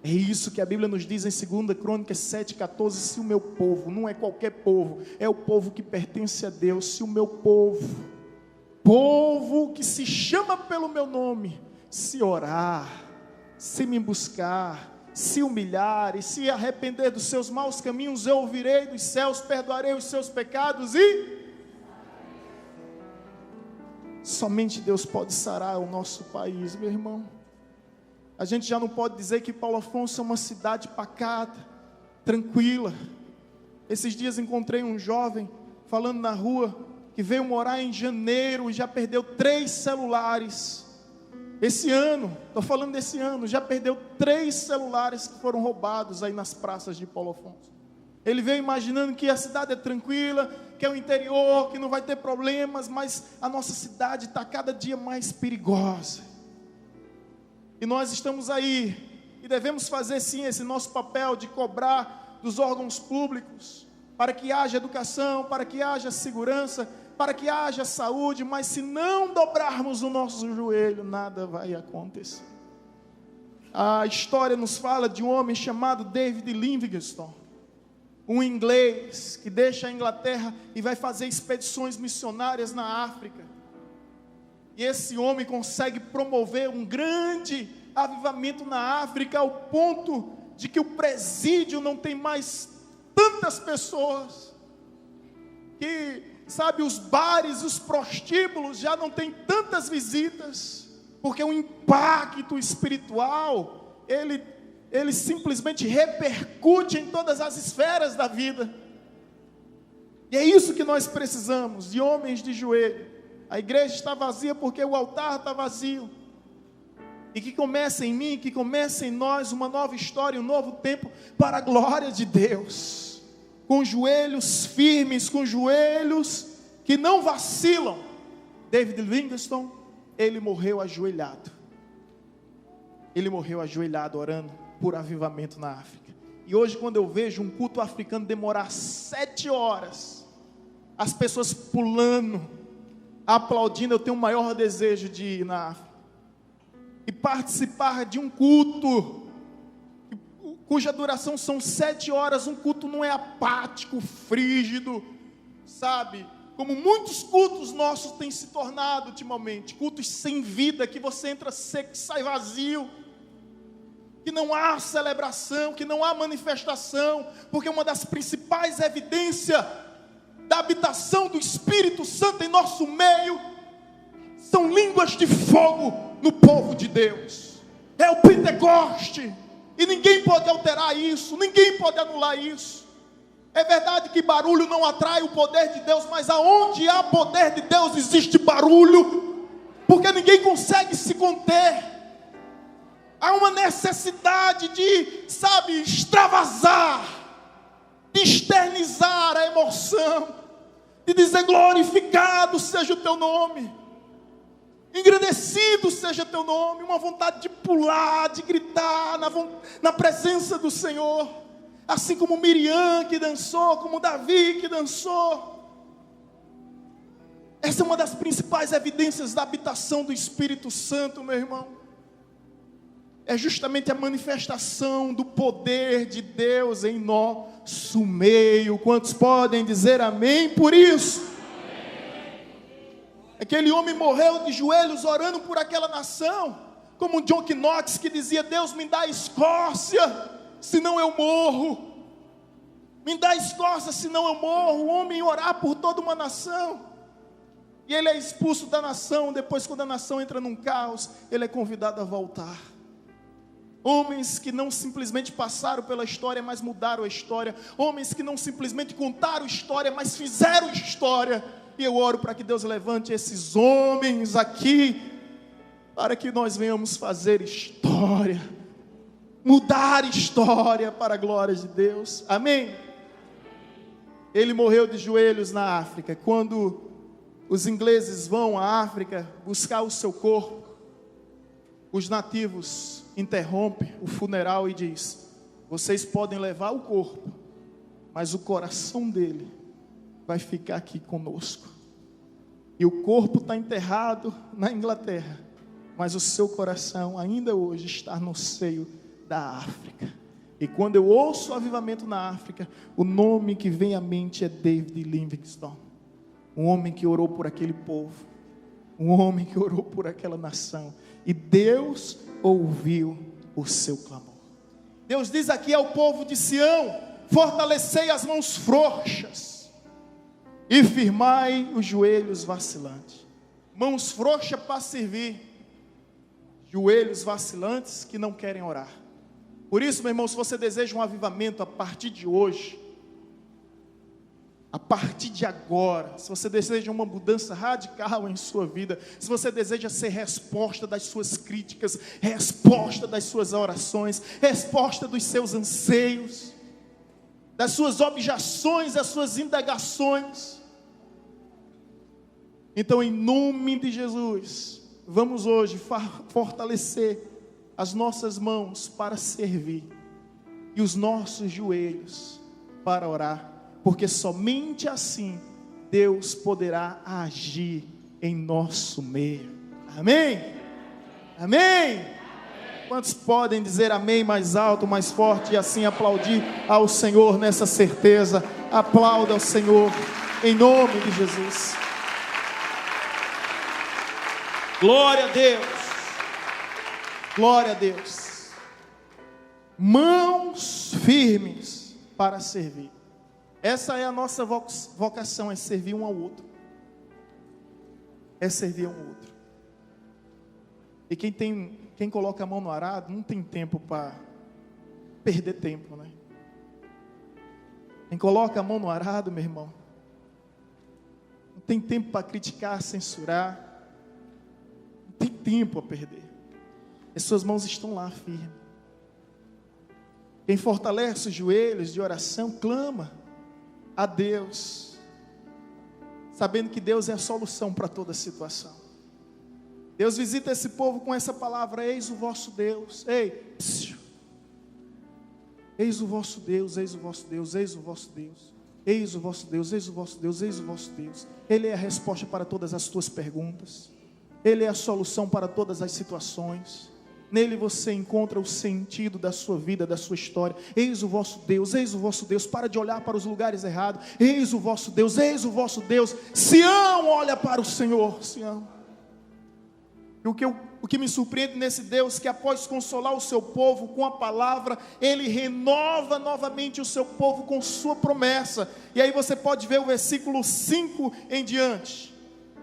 É isso que a Bíblia nos diz em 2 Crônicas 7,14, se o meu povo, não é qualquer povo, é o povo que pertence a Deus, se o meu povo que se chama pelo meu nome, se orar, se me buscar, se humilhar e se arrepender dos seus maus caminhos, eu ouvirei dos céus, perdoarei os seus pecados e... Somente Deus pode sarar o nosso país, meu irmão. A gente já não pode dizer que Paulo Afonso é uma cidade pacata, tranquila. Esses dias encontrei um jovem falando na rua que veio morar em janeiro e já perdeu 3 celulares. Esse ano, estou falando desse ano, já perdeu 3 celulares que foram roubados aí nas praças de Paulo Afonso. Ele veio imaginando que a cidade é tranquila, que é o interior, que não vai ter problemas, mas a nossa cidade está cada dia mais perigosa. E nós estamos aí, e devemos fazer sim esse nosso papel de cobrar dos órgãos públicos, para que haja educação, para que haja segurança, para que haja saúde, mas se não dobrarmos o nosso joelho, nada vai acontecer. A história nos fala de um homem chamado David Livingstone, um inglês que deixa a Inglaterra e vai fazer expedições missionárias na África. E esse homem consegue promover um grande avivamento na África, ao ponto de que o presídio não tem mais tantas pessoas, que, sabe, os bares, os prostíbulos já não tem tantas visitas, porque o impacto espiritual, ele simplesmente repercute em todas as esferas da vida. E é isso que nós precisamos, de homens de joelho. A igreja está vazia porque o altar está vazio. E que comece em mim, que comece em nós uma nova história, um novo tempo para a glória de Deus. Com joelhos firmes, com joelhos que não vacilam. David Livingstone, ele morreu ajoelhado. Ele morreu ajoelhado orando por avivamento na África. E hoje, quando eu vejo um culto africano demorar 7 horas, as pessoas pulando, aplaudindo, eu tenho o maior desejo de ir na África e participar de um culto cuja duração são 7 horas. Um culto não é apático, frígido, sabe, como muitos cultos nossos têm se tornado ultimamente, cultos sem vida, que você entra seco e sai vazio, que não há celebração, que não há manifestação, porque uma das principais evidências da habitação do Espírito Santo em nosso meio são línguas de fogo no povo de Deus. É o Pentecoste, e ninguém pode alterar isso, ninguém pode anular isso. É verdade que barulho não atrai o poder de Deus, mas aonde há poder de Deus existe barulho, porque ninguém consegue se conter. Há uma necessidade de, sabe, extravasar, de externizar a emoção, de dizer glorificado seja o teu nome, engrandecido seja teu nome, uma vontade de pular, de gritar na presença do Senhor, assim como Miriam que dançou, como Davi que dançou. Essa é uma das principais evidências da habitação do Espírito Santo, meu irmão. É justamente a manifestação do poder de Deus em nosso meio. Quantos podem dizer amém por isso? Aquele homem morreu de joelhos orando por aquela nação, como John Knox, que dizia: Deus, me dá Escócia, senão eu morro. Me dá Escócia, senão eu morro. O homem orar por toda uma nação, e ele é expulso da nação. Depois, quando a nação entra num caos, ele é convidado a voltar. Homens que não simplesmente passaram pela história, mas mudaram a história. Homens que não simplesmente contaram história, mas fizeram história. E eu oro para que Deus levante esses homens aqui, para que nós venhamos fazer história, mudar história para a glória de Deus. Amém? Ele morreu de joelhos na África. Quando os ingleses vão à África buscar o seu corpo, os nativos interrompem o funeral e diz: vocês podem levar o corpo, mas o coração dele vai ficar aqui conosco. E o corpo está enterrado na Inglaterra, mas o seu coração ainda hoje está no seio da África. E quando eu ouço avivamento na África, o nome que vem à mente é David Livingstone. Um homem que orou por aquele povo, um homem que orou por aquela nação, e Deus ouviu o seu clamor. Deus diz aqui ao povo de Sião: fortalecei as mãos frouxas e firmai os joelhos vacilantes. Mãos frouxas para servir, joelhos vacilantes que não querem orar. Por isso, meu irmão, se você deseja um avivamento a partir de hoje, a partir de agora, se você deseja uma mudança radical em sua vida, se você deseja ser resposta das suas críticas, resposta das suas orações, resposta dos seus anseios, das suas objeções, das suas indagações, então, em nome de Jesus, vamos hoje fortalecer as nossas mãos para servir e os nossos joelhos para orar, porque somente assim Deus poderá agir em nosso meio. Amém? Amém? Quantos podem dizer amém mais alto, mais forte e assim aplaudir ao Senhor nessa certeza? Aplauda ao Senhor em nome de Jesus. Glória a Deus. Glória a Deus. Mãos firmes para servir. Essa é a nossa vocação, é servir um ao outro. É servir um ao outro. E quem coloca a mão no arado não tem tempo para perder tempo, né? Quem coloca a mão no arado, meu irmão, não tem tempo para criticar, censurar. Não tem tempo a perder. As suas mãos estão lá firmes. Quem fortalece os joelhos de oração, clama a Deus, sabendo que Deus é a solução para toda situação. Deus visita esse povo com essa palavra: eis o vosso Deus. Eis o vosso Deus, eis o vosso Deus, eis o vosso Deus. Eis o vosso Deus, eis o vosso Deus, eis o vosso Deus. Ele é a resposta para todas as tuas perguntas. Ele é a solução para todas as situações. Nele você encontra o sentido da sua vida, da sua história. Eis o vosso Deus, eis o vosso Deus. Para de olhar para os lugares errados. Eis o vosso Deus, eis o vosso Deus. Sião, olha para o Senhor, Sião. E o que me surpreende nesse Deus, que após consolar o seu povo com a palavra, Ele renova novamente o seu povo com sua promessa. E aí você pode ver o versículo 5 em diante.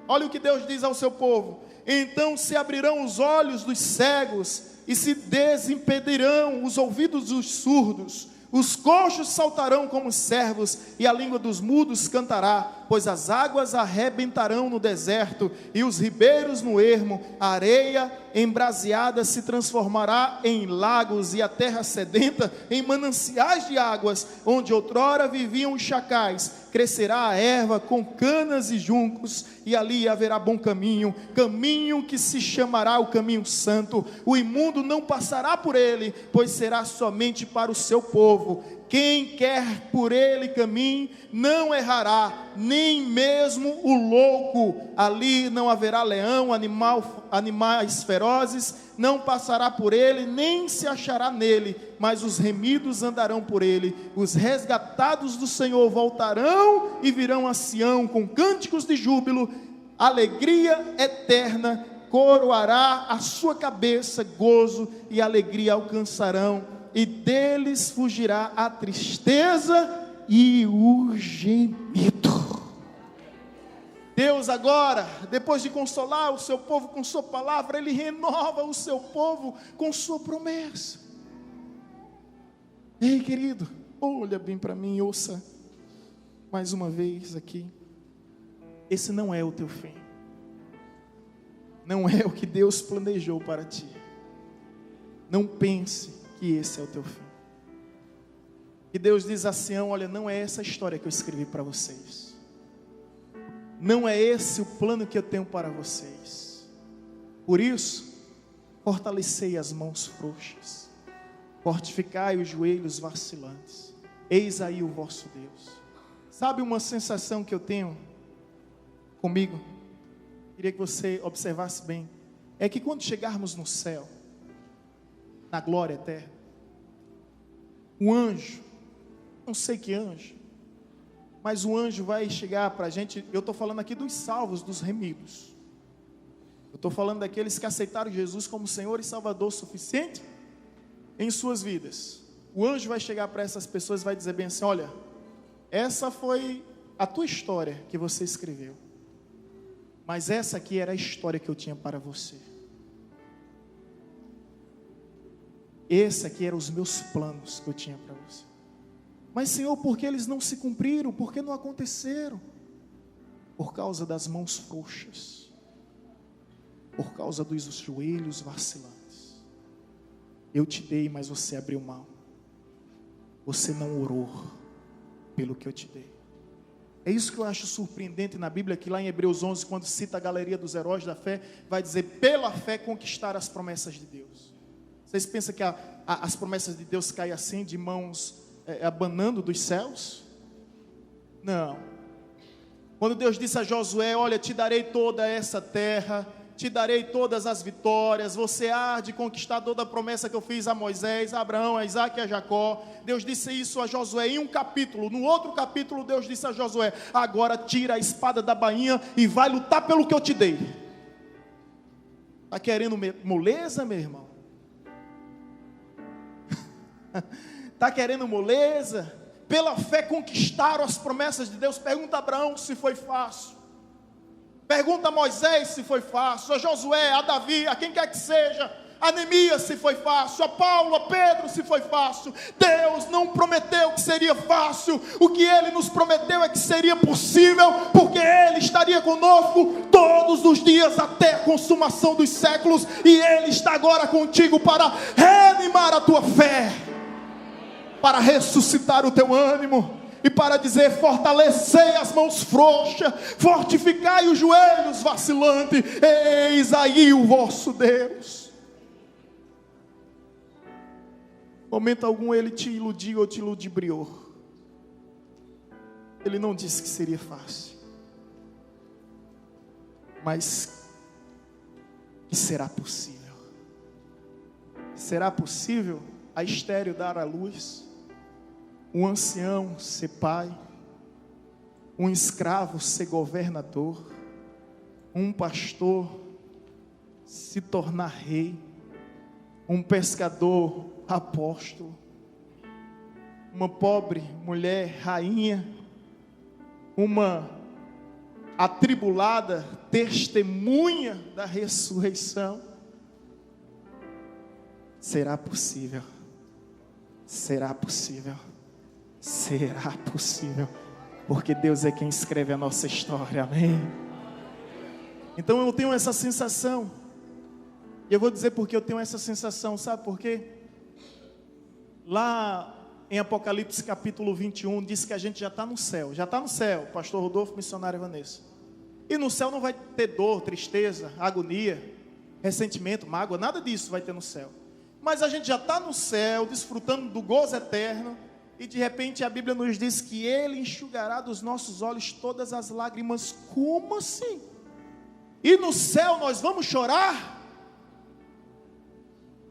Olha o que Deus diz ao seu povo: então se abrirão os olhos dos cegos e se desimpedirão os ouvidos dos surdos. Os coxos saltarão como servos e a língua dos mudos cantará, pois as águas arrebentarão no deserto e os ribeiros no ermo. A areia embraseada se transformará em lagos e a terra sedenta em mananciais de águas. Onde outrora viviam os chacais, crescerá a erva com canas e juncos, e ali haverá bom caminho, caminho que se chamará o caminho santo. O imundo não passará por ele, pois será somente para o seu povo. Quem quer por ele caminho não errará, nem mesmo o louco. Ali não haverá leão, animais ferozes, não passará por ele, nem se achará nele, mas os remidos andarão por ele. Os resgatados do Senhor voltarão e virão a Sião com cânticos de júbilo. Alegria eterna coroará a sua cabeça, gozo e alegria alcançarão, e deles fugirá a tristeza e o gemido. Deus agora, depois de consolar o seu povo com sua palavra, Ele renova o seu povo com sua promessa. Ei, querido, olha bem para mim, ouça mais uma vez aqui. Esse não é o teu fim. Não é o que Deus planejou para ti. Não pense que esse é o teu fim. E Deus diz a Sião: olha, não é essa história que eu escrevi para vocês. Não é esse o plano que eu tenho para vocês. Por isso, fortalecei as mãos frouxas, fortificai os joelhos vacilantes. Eis aí o vosso Deus. Sabe uma sensação que eu tenho comigo? Queria que você observasse bem. É que quando chegarmos no céu, na glória eterna, um anjo, não sei que anjo, mas o anjo vai chegar para a gente. Eu estou falando aqui dos salvos, dos remidos. Eu estou falando daqueles que aceitaram Jesus como Senhor e Salvador suficiente em suas vidas. O anjo vai chegar para essas pessoas e vai dizer bem assim: olha, essa foi a tua história que você escreveu, mas essa aqui era a história que eu tinha para você. Esse aqui eram os meus planos que eu tinha para você. Mas Senhor, por que eles não se cumpriram? Por que não aconteceram? Por causa das mãos frouxas, por causa dos joelhos vacilantes. Eu te dei, mas você abriu mão. Você não orou pelo que eu te dei. É isso que eu acho surpreendente na Bíblia, que lá em Hebreus 11, quando cita a galeria dos heróis da fé, vai dizer: pela fé conquistar as promessas de Deus. Vocês pensam que as promessas de Deus caem assim, de mãos abanando dos céus? Não. Quando Deus disse a Josué: olha, te darei toda essa terra, te darei todas as vitórias, você há de conquistar toda a promessa que eu fiz a Moisés, a Abraão, a Isaac e a Jacó. Deus disse isso a Josué em um capítulo. No outro capítulo Deus disse a Josué: agora tira a espada da bainha e vai lutar pelo que eu te dei. Está querendo moleza, meu irmão? Está querendo moleza? Pela fé conquistaram as promessas de Deus. Pergunta a Abraão se foi fácil. Pergunta a Moisés se foi fácil. A Josué, a Davi, a quem quer que seja. A Neemias se foi fácil. A Paulo, a Pedro se foi fácil. Deus não prometeu que seria fácil. O que Ele nos prometeu é que seria possível, porque Ele estaria conosco todos os dias até a consumação dos séculos. E Ele está agora contigo para reanimar a tua fé, para ressuscitar o teu ânimo e para dizer: fortalecei as mãos frouxas, fortificai os joelhos vacilantes, eis aí o vosso Deus. Momento algum Ele te iludiu ou te ludibriou. Ele não disse que seria fácil, mas que será possível. Será possível a estéril dar à luz, um ancião ser pai, um escravo ser governador, um pastor se tornar rei, um pescador apóstolo, uma pobre mulher rainha, uma atribulada testemunha da ressurreição. Será possível, será possível. Será possível, porque Deus é quem escreve a nossa história, amém? Então eu tenho essa sensação, e eu vou dizer porque eu tenho essa sensação, sabe por quê? Lá em Apocalipse capítulo 21, diz que a gente já está no céu, pastor Rodolfo, missionário Vanessa. E no céu não vai ter dor, tristeza, agonia, ressentimento, mágoa, nada disso vai ter no céu. Mas a gente já está no céu, desfrutando do gozo eterno. E de repente a Bíblia nos diz que Ele enxugará dos nossos olhos todas as lágrimas. Como assim? E no céu nós vamos chorar?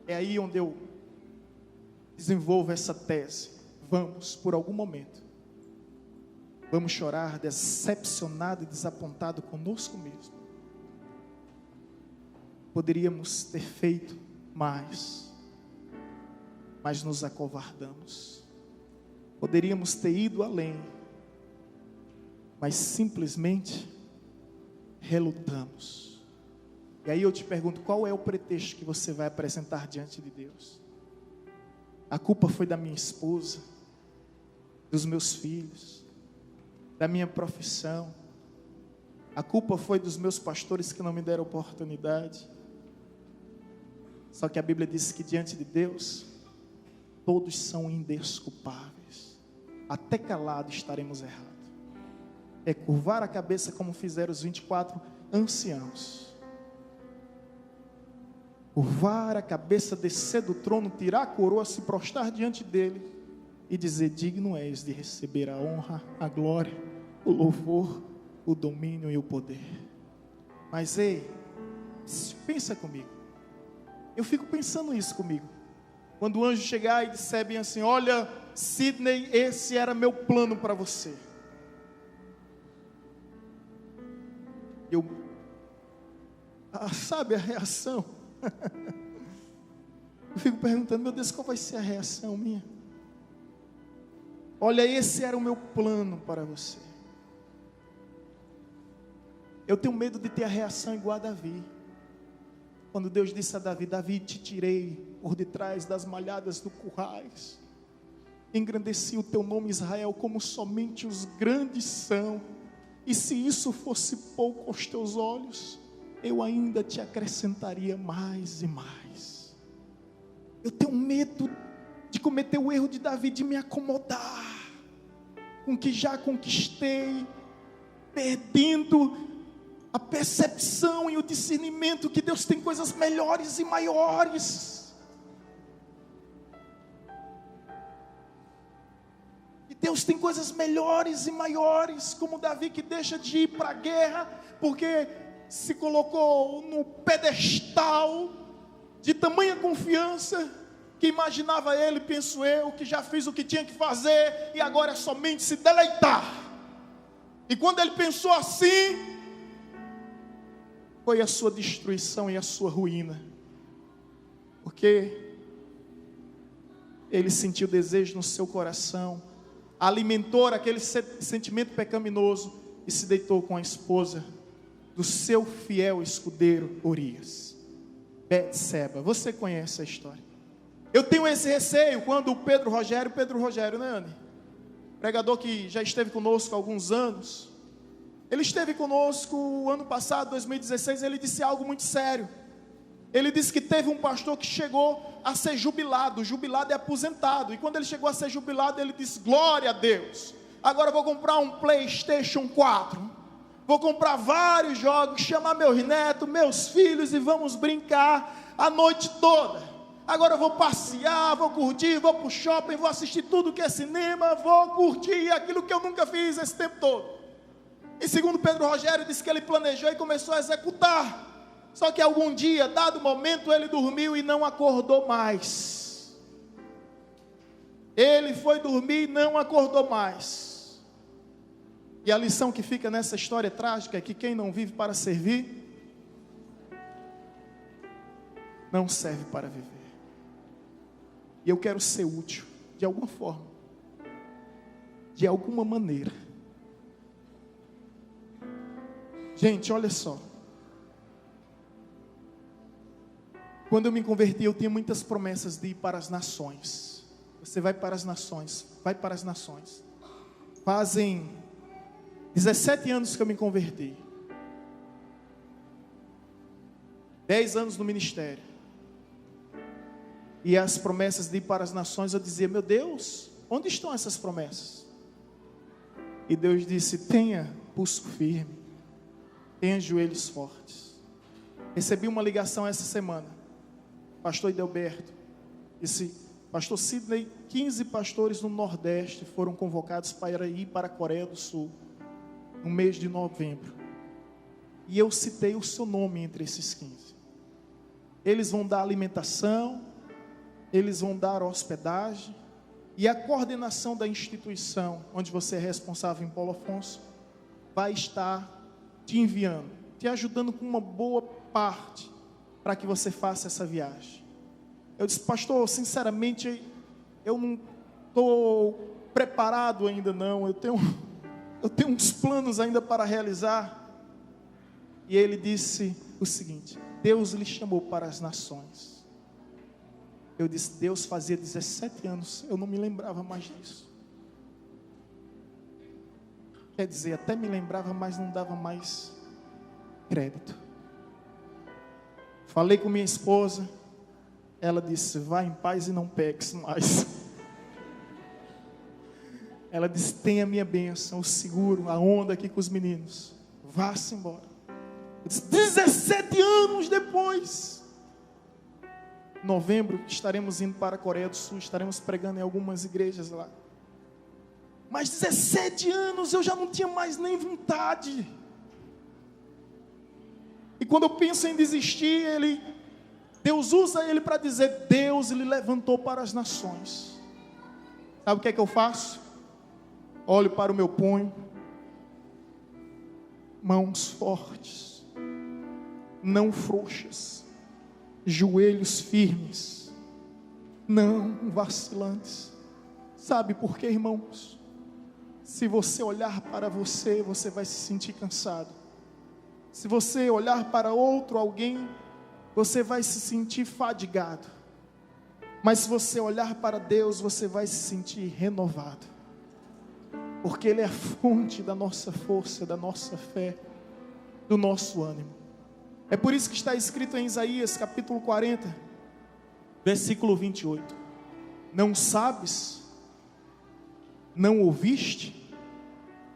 É aí onde eu desenvolvo essa tese. Vamos, por algum momento, vamos chorar decepcionado e desapontado conosco mesmo. Poderíamos ter feito mais, mas nos acovardamos. Poderíamos ter ido além, mas simplesmente relutamos. E aí eu te pergunto: qual é o pretexto que você vai apresentar diante de Deus? A culpa foi da minha esposa, dos meus filhos, da minha profissão. A culpa foi dos meus pastores que não me deram oportunidade. Só que a Bíblia diz que diante de Deus todos são indesculpáveis. Até calado estaremos errados. É curvar a cabeça como fizeram os 24 anciãos. Curvar a cabeça, descer do trono, tirar a coroa, se prostrar diante dele e dizer: digno és de receber a honra, a glória, o louvor, o domínio e o poder. Mas ei, pensa comigo. Eu fico pensando isso comigo. quando o anjo chegar e disser bem assim: olha, Sidney, esse era meu plano para você. Sabe a reação? Eu fico perguntando: meu Deus, qual vai ser a reação minha? Olha, esse era o meu plano para você. Eu tenho medo de ter a reação igual a Davi. Quando Deus disse a Davi: Davi, te tirei por detrás das malhadas do currais, engrandeci o teu nome, Israel, como somente os grandes são. E se isso fosse pouco aos teus olhos, eu ainda te acrescentaria mais e mais. Eu tenho medo de cometer o erro de Davi, de me acomodar com o que já conquistei, perdendo a percepção e o discernimento que Deus tem coisas melhores e maiores. E Deus tem coisas melhores e maiores, como Davi, que deixa de ir para a guerra porque se colocou no pedestal de tamanha confiança, que imaginava ele, penso eu, que já fez o que tinha que fazer e agora é somente se deleitar. E quando ele pensou assim, foi a sua destruição e a sua ruína, porque ele sentiu desejo no seu coração, alimentou aquele sentimento pecaminoso e se deitou com a esposa do seu fiel escudeiro Urias, Betseba. Você conhece a história. Eu tenho esse receio quando o Pedro Rogério, né, Anne? Pregador que já esteve conosco há alguns anos. Ele esteve conosco o ano passado, 2016, ele disse algo muito sério. Ele disse que teve um pastor que chegou a ser jubilado. Jubilado é aposentado. E quando ele chegou a ser jubilado, ele disse: glória a Deus, agora eu vou comprar um PlayStation 4. Vou comprar vários jogos, chamar meus netos, meus filhos e vamos brincar a noite toda. Agora eu vou passear, vou curtir, vou para o shopping, vou assistir tudo que é cinema, vou curtir aquilo que eu nunca fiz esse tempo todo. E segundo Pedro Rogério, disse que ele planejou e começou a executar. Só que algum dia, dado momento, ele dormiu e não acordou mais. Ele foi dormir e não acordou mais. E a lição que fica nessa história trágica é que quem não vive para servir, não serve para viver. E eu quero ser útil, de alguma forma, de alguma maneira. Gente, olha só. Quando eu me converti, eu tinha muitas promessas de ir para as nações. Você vai para as nações, vai para as nações. Fazem 17 anos que eu me converti. 10 anos no ministério. E as promessas de ir para as nações, eu dizia: meu Deus, onde estão essas promessas? E Deus disse: tenha pulso firme, tenha joelhos fortes. Recebi uma ligação essa semana. Pastor Edelberto disse: pastor Sidney, 15 pastores no Nordeste foram convocados para ir para a Coreia do Sul, no mês de novembro. E eu citei o seu nome entre esses 15. Eles vão dar alimentação, eles vão dar hospedagem, e a coordenação da instituição, onde você é responsável em Paulo Afonso, vai estar te enviando, te ajudando com uma boa parte, para que você faça essa viagem. Eu disse: pastor, sinceramente, eu não estou preparado ainda não, eu tenho uns planos ainda para realizar. E ele disse o seguinte: Deus lhe chamou para as nações. Eu disse: Deus, fazia 17 anos, eu não me lembrava mais disso. Quer dizer, até me lembrava, mas não dava mais crédito. Falei com minha esposa, ela disse: vá em paz e não peques mais. Ela disse: tenha a minha bênção, o seguro, a onda aqui com os meninos, vá-se embora. Eu disse: 17 anos depois, em novembro, estaremos indo para a Coreia do Sul, estaremos pregando em algumas igrejas lá. Mas 17 anos eu já não tinha mais nem vontade. E quando eu penso em desistir, ele Deus usa ele para dizer: Deus lhe levantou para as nações. Sabe o que é que eu faço? Olho para o meu punho, mãos fortes, não frouxas, joelhos firmes, não vacilantes. Sabe por quê, irmãos? Se você olhar para você, você vai se sentir cansado. Se você olhar para outro alguém, você vai se sentir fadigado. Mas se você olhar para Deus, você vai se sentir renovado. Porque Ele é a fonte da nossa força, da nossa fé, do nosso ânimo. É por isso que está escrito em Isaías capítulo 40, versículo 28. Não sabes, não ouviste,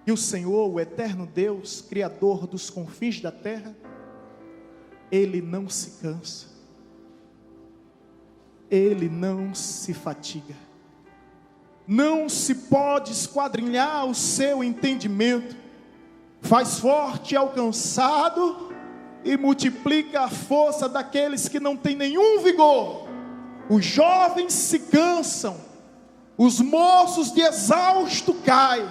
que o Senhor, o eterno Deus, Criador dos confins da terra, Ele não se cansa, Ele não se fatiga, não se pode esquadrinhar o seu entendimento, faz forte ao cansado e multiplica a força daqueles que não têm nenhum vigor. Os jovens se cansam, os moços de exausto caem,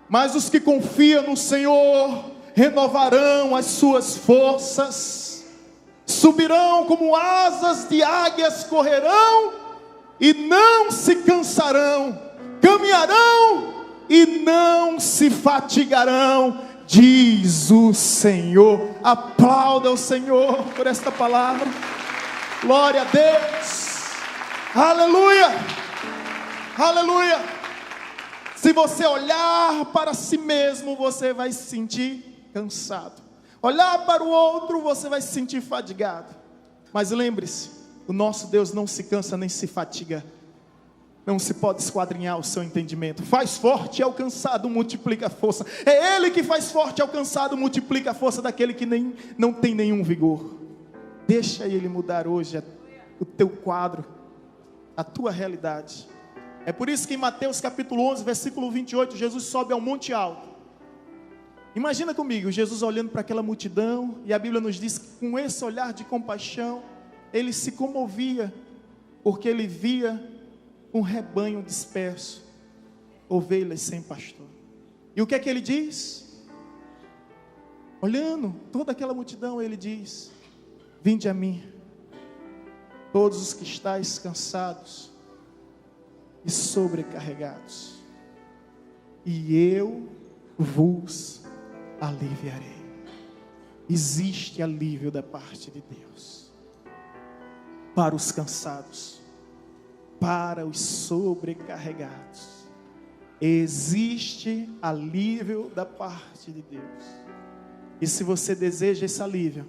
mas os que confiam no Senhor renovarão as suas forças, subirão como asas de águias, correrão e não se cansarão, caminharão e não se fatigarão, diz o Senhor. Aplauda o Senhor por esta palavra. Glória a Deus. Aleluia. Aleluia. Se você olhar para si mesmo, você vai se sentir cansado. Olhar para o outro, você vai se sentir fadigado. Mas lembre-se, o nosso Deus não se cansa nem se fatiga. Não se pode esquadrinhar o seu entendimento. Faz forte e ao cansado multiplica a força. É Ele que faz forte e ao cansado multiplica a força daquele que não tem nenhum vigor. Deixa Ele mudar hoje o teu quadro, a tua realidade. É por isso que em Mateus capítulo 11, versículo 28, Jesus sobe ao monte alto. Imagina comigo, Jesus olhando para aquela multidão, e a Bíblia nos diz que com esse olhar de compaixão, Ele se comovia, porque Ele via um rebanho disperso, ovelhas sem pastor. E o que é que Ele diz? Olhando toda aquela multidão, Ele diz: vinde a mim, todos os que estáis cansados e sobrecarregados, e eu vos aliviarei. Existe alívio da parte de Deus para os cansados, para os sobrecarregados. Existe alívio da parte de Deus. E se você deseja esse alívio,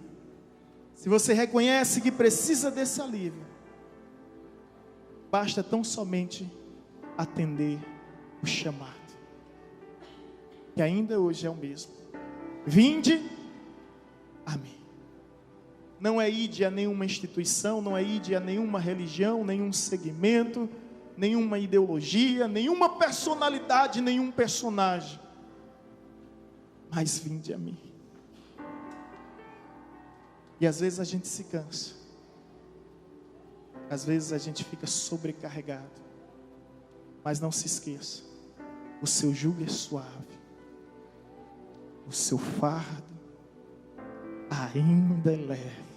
se você reconhece que precisa desse alívio, basta tão somente atender o chamado, que ainda hoje é o mesmo: vinde a mim. Não é ide a nenhuma instituição, não é ide a nenhuma religião, nenhum segmento, nenhuma ideologia, nenhuma personalidade, nenhum personagem, mas vinde a mim. E às vezes a gente se cansa, às vezes a gente fica sobrecarregado, mas não se esqueça, o seu jugo é suave, o seu fardo ainda é leve.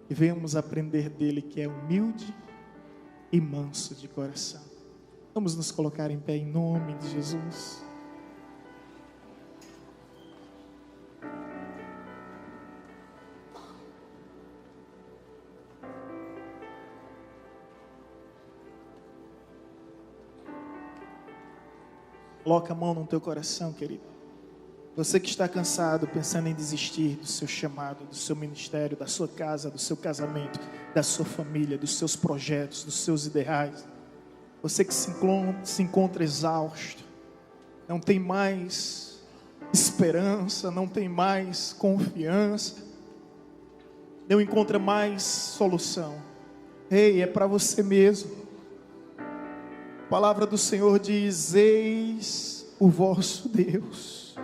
E venhamos aprender dele, que é humilde e manso de coração. Vamos nos colocar em pé em nome de Jesus. Coloca a mão no teu coração, querido. Você que está cansado, pensando em desistir do seu chamado, do seu ministério, da sua casa, do seu casamento, da sua família, dos seus projetos, dos seus ideais. Você que se encontra exausto, não tem mais esperança, não tem mais confiança, não encontra mais solução. Ei, é para você mesmo. A palavra do Senhor diz: eis o vosso Deus,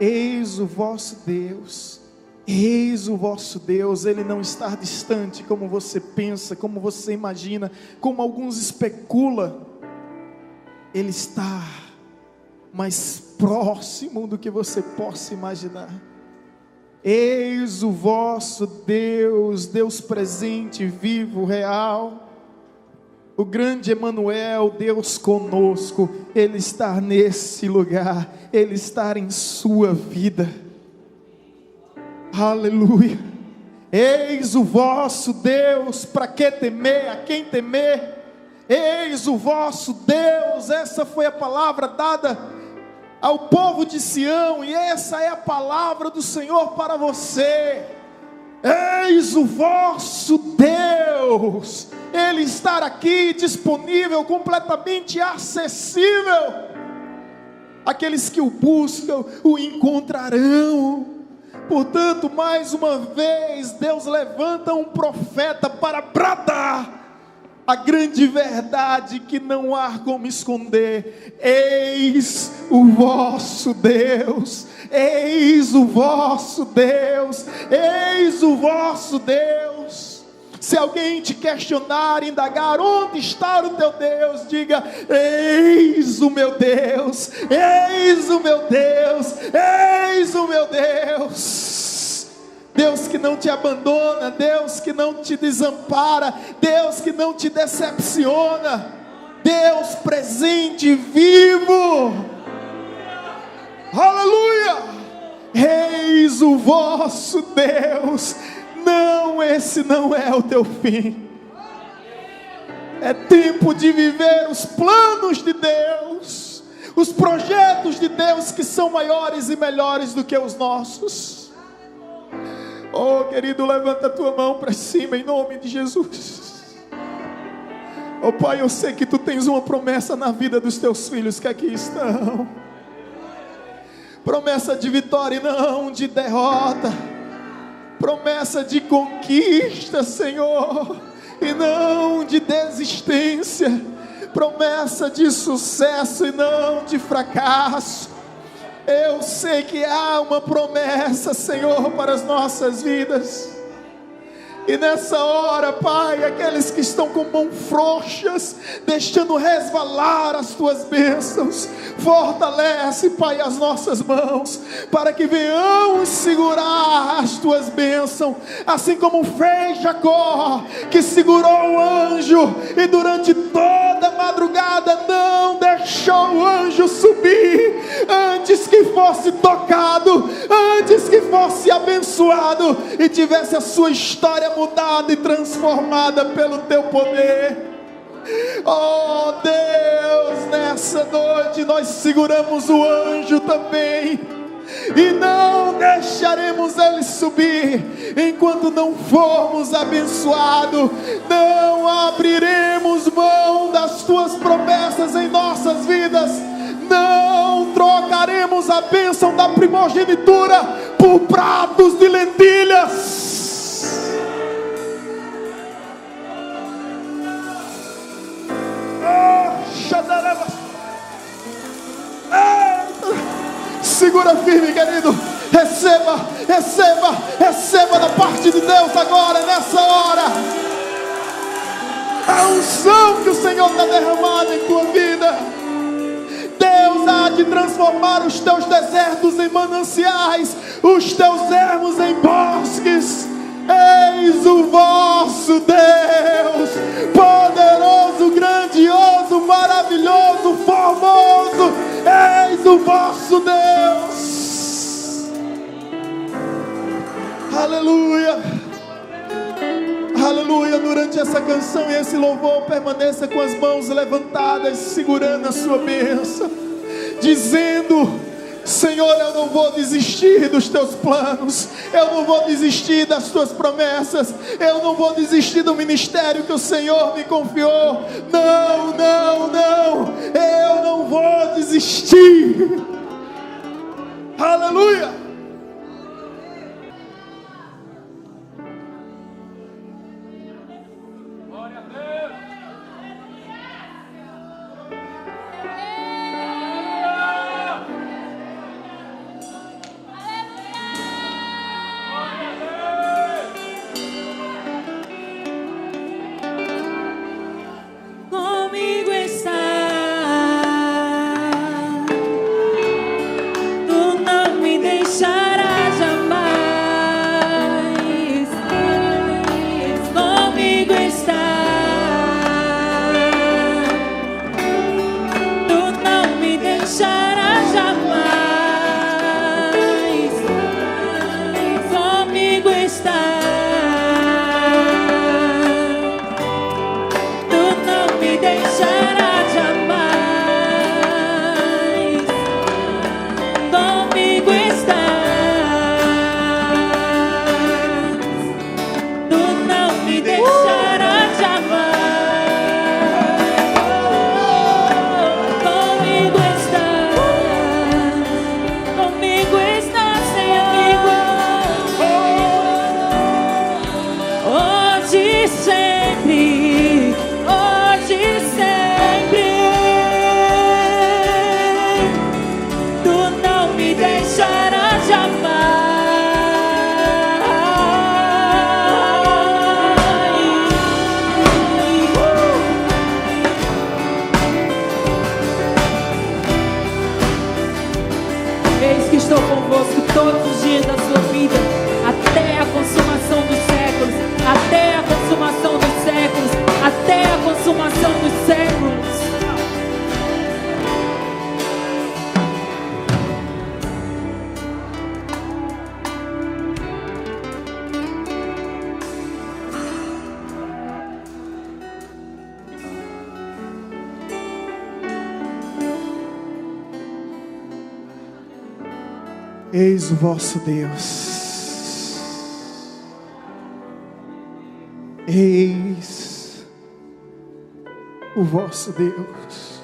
eis o vosso Deus, Eis o vosso Deus. Ele não está distante como você pensa, como você imagina, como alguns especulam. Ele está mais próximo do que você possa imaginar. Eis o vosso Deus, Deus presente, vivo, real, o grande Emanuel, Deus conosco. Ele está nesse lugar, Ele está em sua vida. Aleluia. Eis o vosso Deus. Para que temer? A quem temer? Eis o vosso Deus. Essa foi a palavra dada ao povo de Sião, e essa é a palavra do Senhor para você. Eis o vosso Deus. Ele está aqui disponível, completamente acessível. Aqueles que o buscam o encontrarão. Portanto, mais uma vez, Deus levanta um profeta para bradar a grande verdade que não há como esconder. Eis o vosso Deus, eis o vosso Deus, eis o vosso Deus. Se alguém te questionar, indagar, onde está o teu Deus? Diga, eis o meu Deus, eis o meu Deus, eis o meu Deus. Deus que não te abandona, Deus que não te desampara, Deus que não te decepciona, Deus presente e vivo. Aleluia! Eis o vosso Deus. Não, esse não é o teu fim. É tempo de viver os planos de Deus, os projetos de Deus que são maiores e melhores do que os nossos. Oh, querido, levanta a tua mão para cima em nome de Jesus. Oh, Pai, eu sei que tu tens uma promessa na vida dos teus filhos que aqui estão. Promessa de vitória e não de derrota. Promessa de conquista, Senhor, e não de desistência. Promessa de sucesso e não de fracasso. Eu sei que há uma promessa, Senhor, para as nossas vidas. E nessa hora, Pai, aqueles que estão com mãos frouxas, deixando resvalar as tuas bênçãos, fortalece, Pai, as nossas mãos, para que venhamos segurar as tuas bênçãos, assim como fez Jacó, que segurou o anjo, e durante toda a madrugada não deixou o anjo subir, antes que fosse tocado, antes que fosse abençoado, e tivesse a sua história mudada e transformada pelo teu poder. Oh Deus, nessa noite nós seguramos o anjo também, e não deixaremos ele subir enquanto não formos abençoados. Não abriremos mão das tuas promessas em nossas vidas. Não trocaremos a bênção da primogenitura por pratos de lentilhas. Segura firme, querido. Receba, receba, receba da parte de Deus agora, nessa hora, a unção que o Senhor está derramando em tua vida. Deus há de transformar os teus desertos em mananciais, os teus ermos em bosques. Eis o vosso Deus, poderoso, grandioso, maravilhoso, formoso. Eis o vosso Deus. Aleluia, aleluia. Durante essa canção e esse louvor, permaneça com as mãos levantadas, segurando a sua bênção, dizendo: Senhor, eu não vou desistir dos teus planos, eu não vou desistir das tuas promessas, eu não vou desistir do ministério que o Senhor me confiou. Não, não, não, eu não vou desistir. Aleluia. Glória a Deus. Glória todos os dias da sua vida, até a consumação dos séculos, até a consumação dos séculos, até a consumação dos séculos. Eis o vosso Deus. Eis o vosso Deus.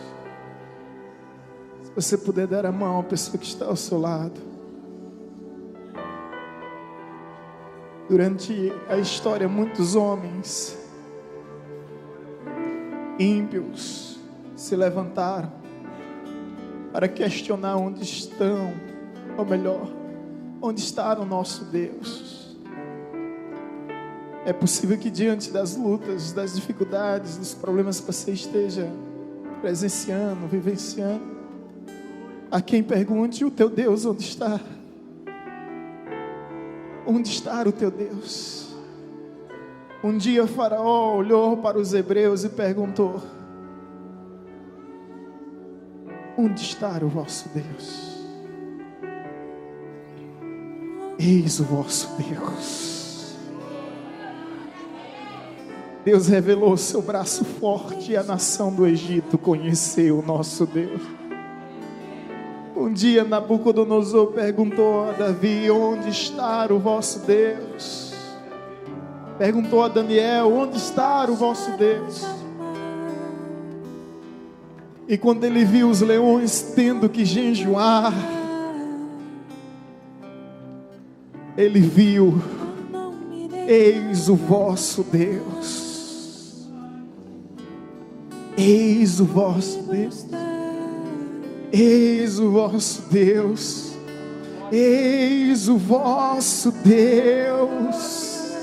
Se você puder dar a mão à pessoa que está ao seu lado. Durante a história, muitos homens ímpios se levantaram para questionar onde estão, ou melhor, onde está o nosso Deus. É possível que diante das lutas, das dificuldades, dos problemas que você esteja presenciando, vivenciando, a quem pergunte: o teu Deus onde está? Onde está o teu Deus? Um dia Faraó olhou para os hebreus e perguntou: onde está o vosso Deus? Eis o vosso Deus. Deus revelou seu braço forte e a nação do Egito conheceu o nosso Deus. Um dia Nabucodonosor perguntou a Davi: onde está o vosso Deus? Perguntou a Daniel: onde está o vosso Deus? E quando ele viu os leões tendo que jejuar, ele viu: eis o vosso Deus. Eis o vosso Deus. Eis o vosso Deus. Eis o vosso Deus.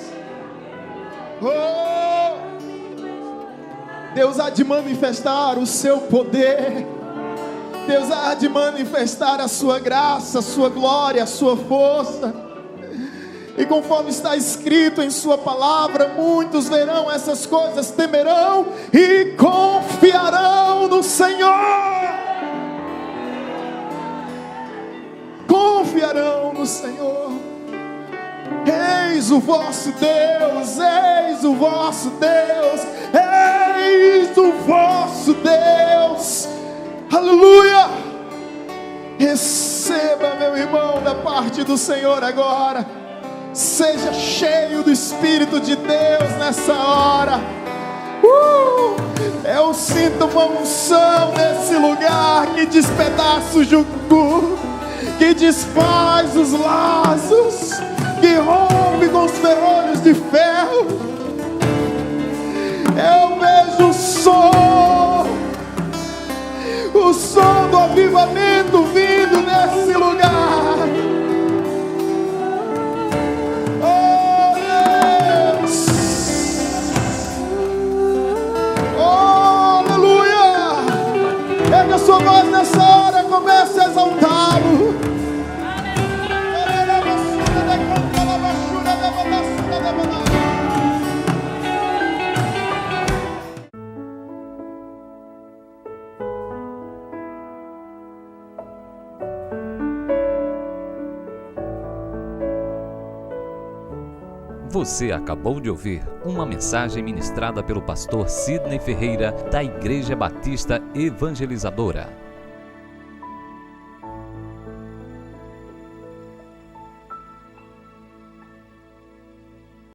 Oh! Deus há de manifestar o seu poder. Deus há de manifestar a sua graça, a sua glória, a sua força. E conforme está escrito em sua palavra, muitos verão essas coisas, temerão e confiarão no Senhor. Confiarão no Senhor. Eis o vosso Deus, eis o vosso Deus, eis o vosso Deus. Aleluia! Receba, meu irmão, da parte do Senhor agora. Seja cheio do Espírito de Deus nessa hora. Eu sinto uma unção nesse lugar que despedaça o jugo, que desfaz os laços, que rompe com os ferrolhos de ferro. Eu vejo o som do avivamento vindo nesse lugar. Oh Deus, oh aleluia. Pega a sua voz nessa hora, comece a exaltá-lo. Você acabou de ouvir uma mensagem ministrada pelo pastor Sidney Ferreira, da Igreja Batista Evangelizadora.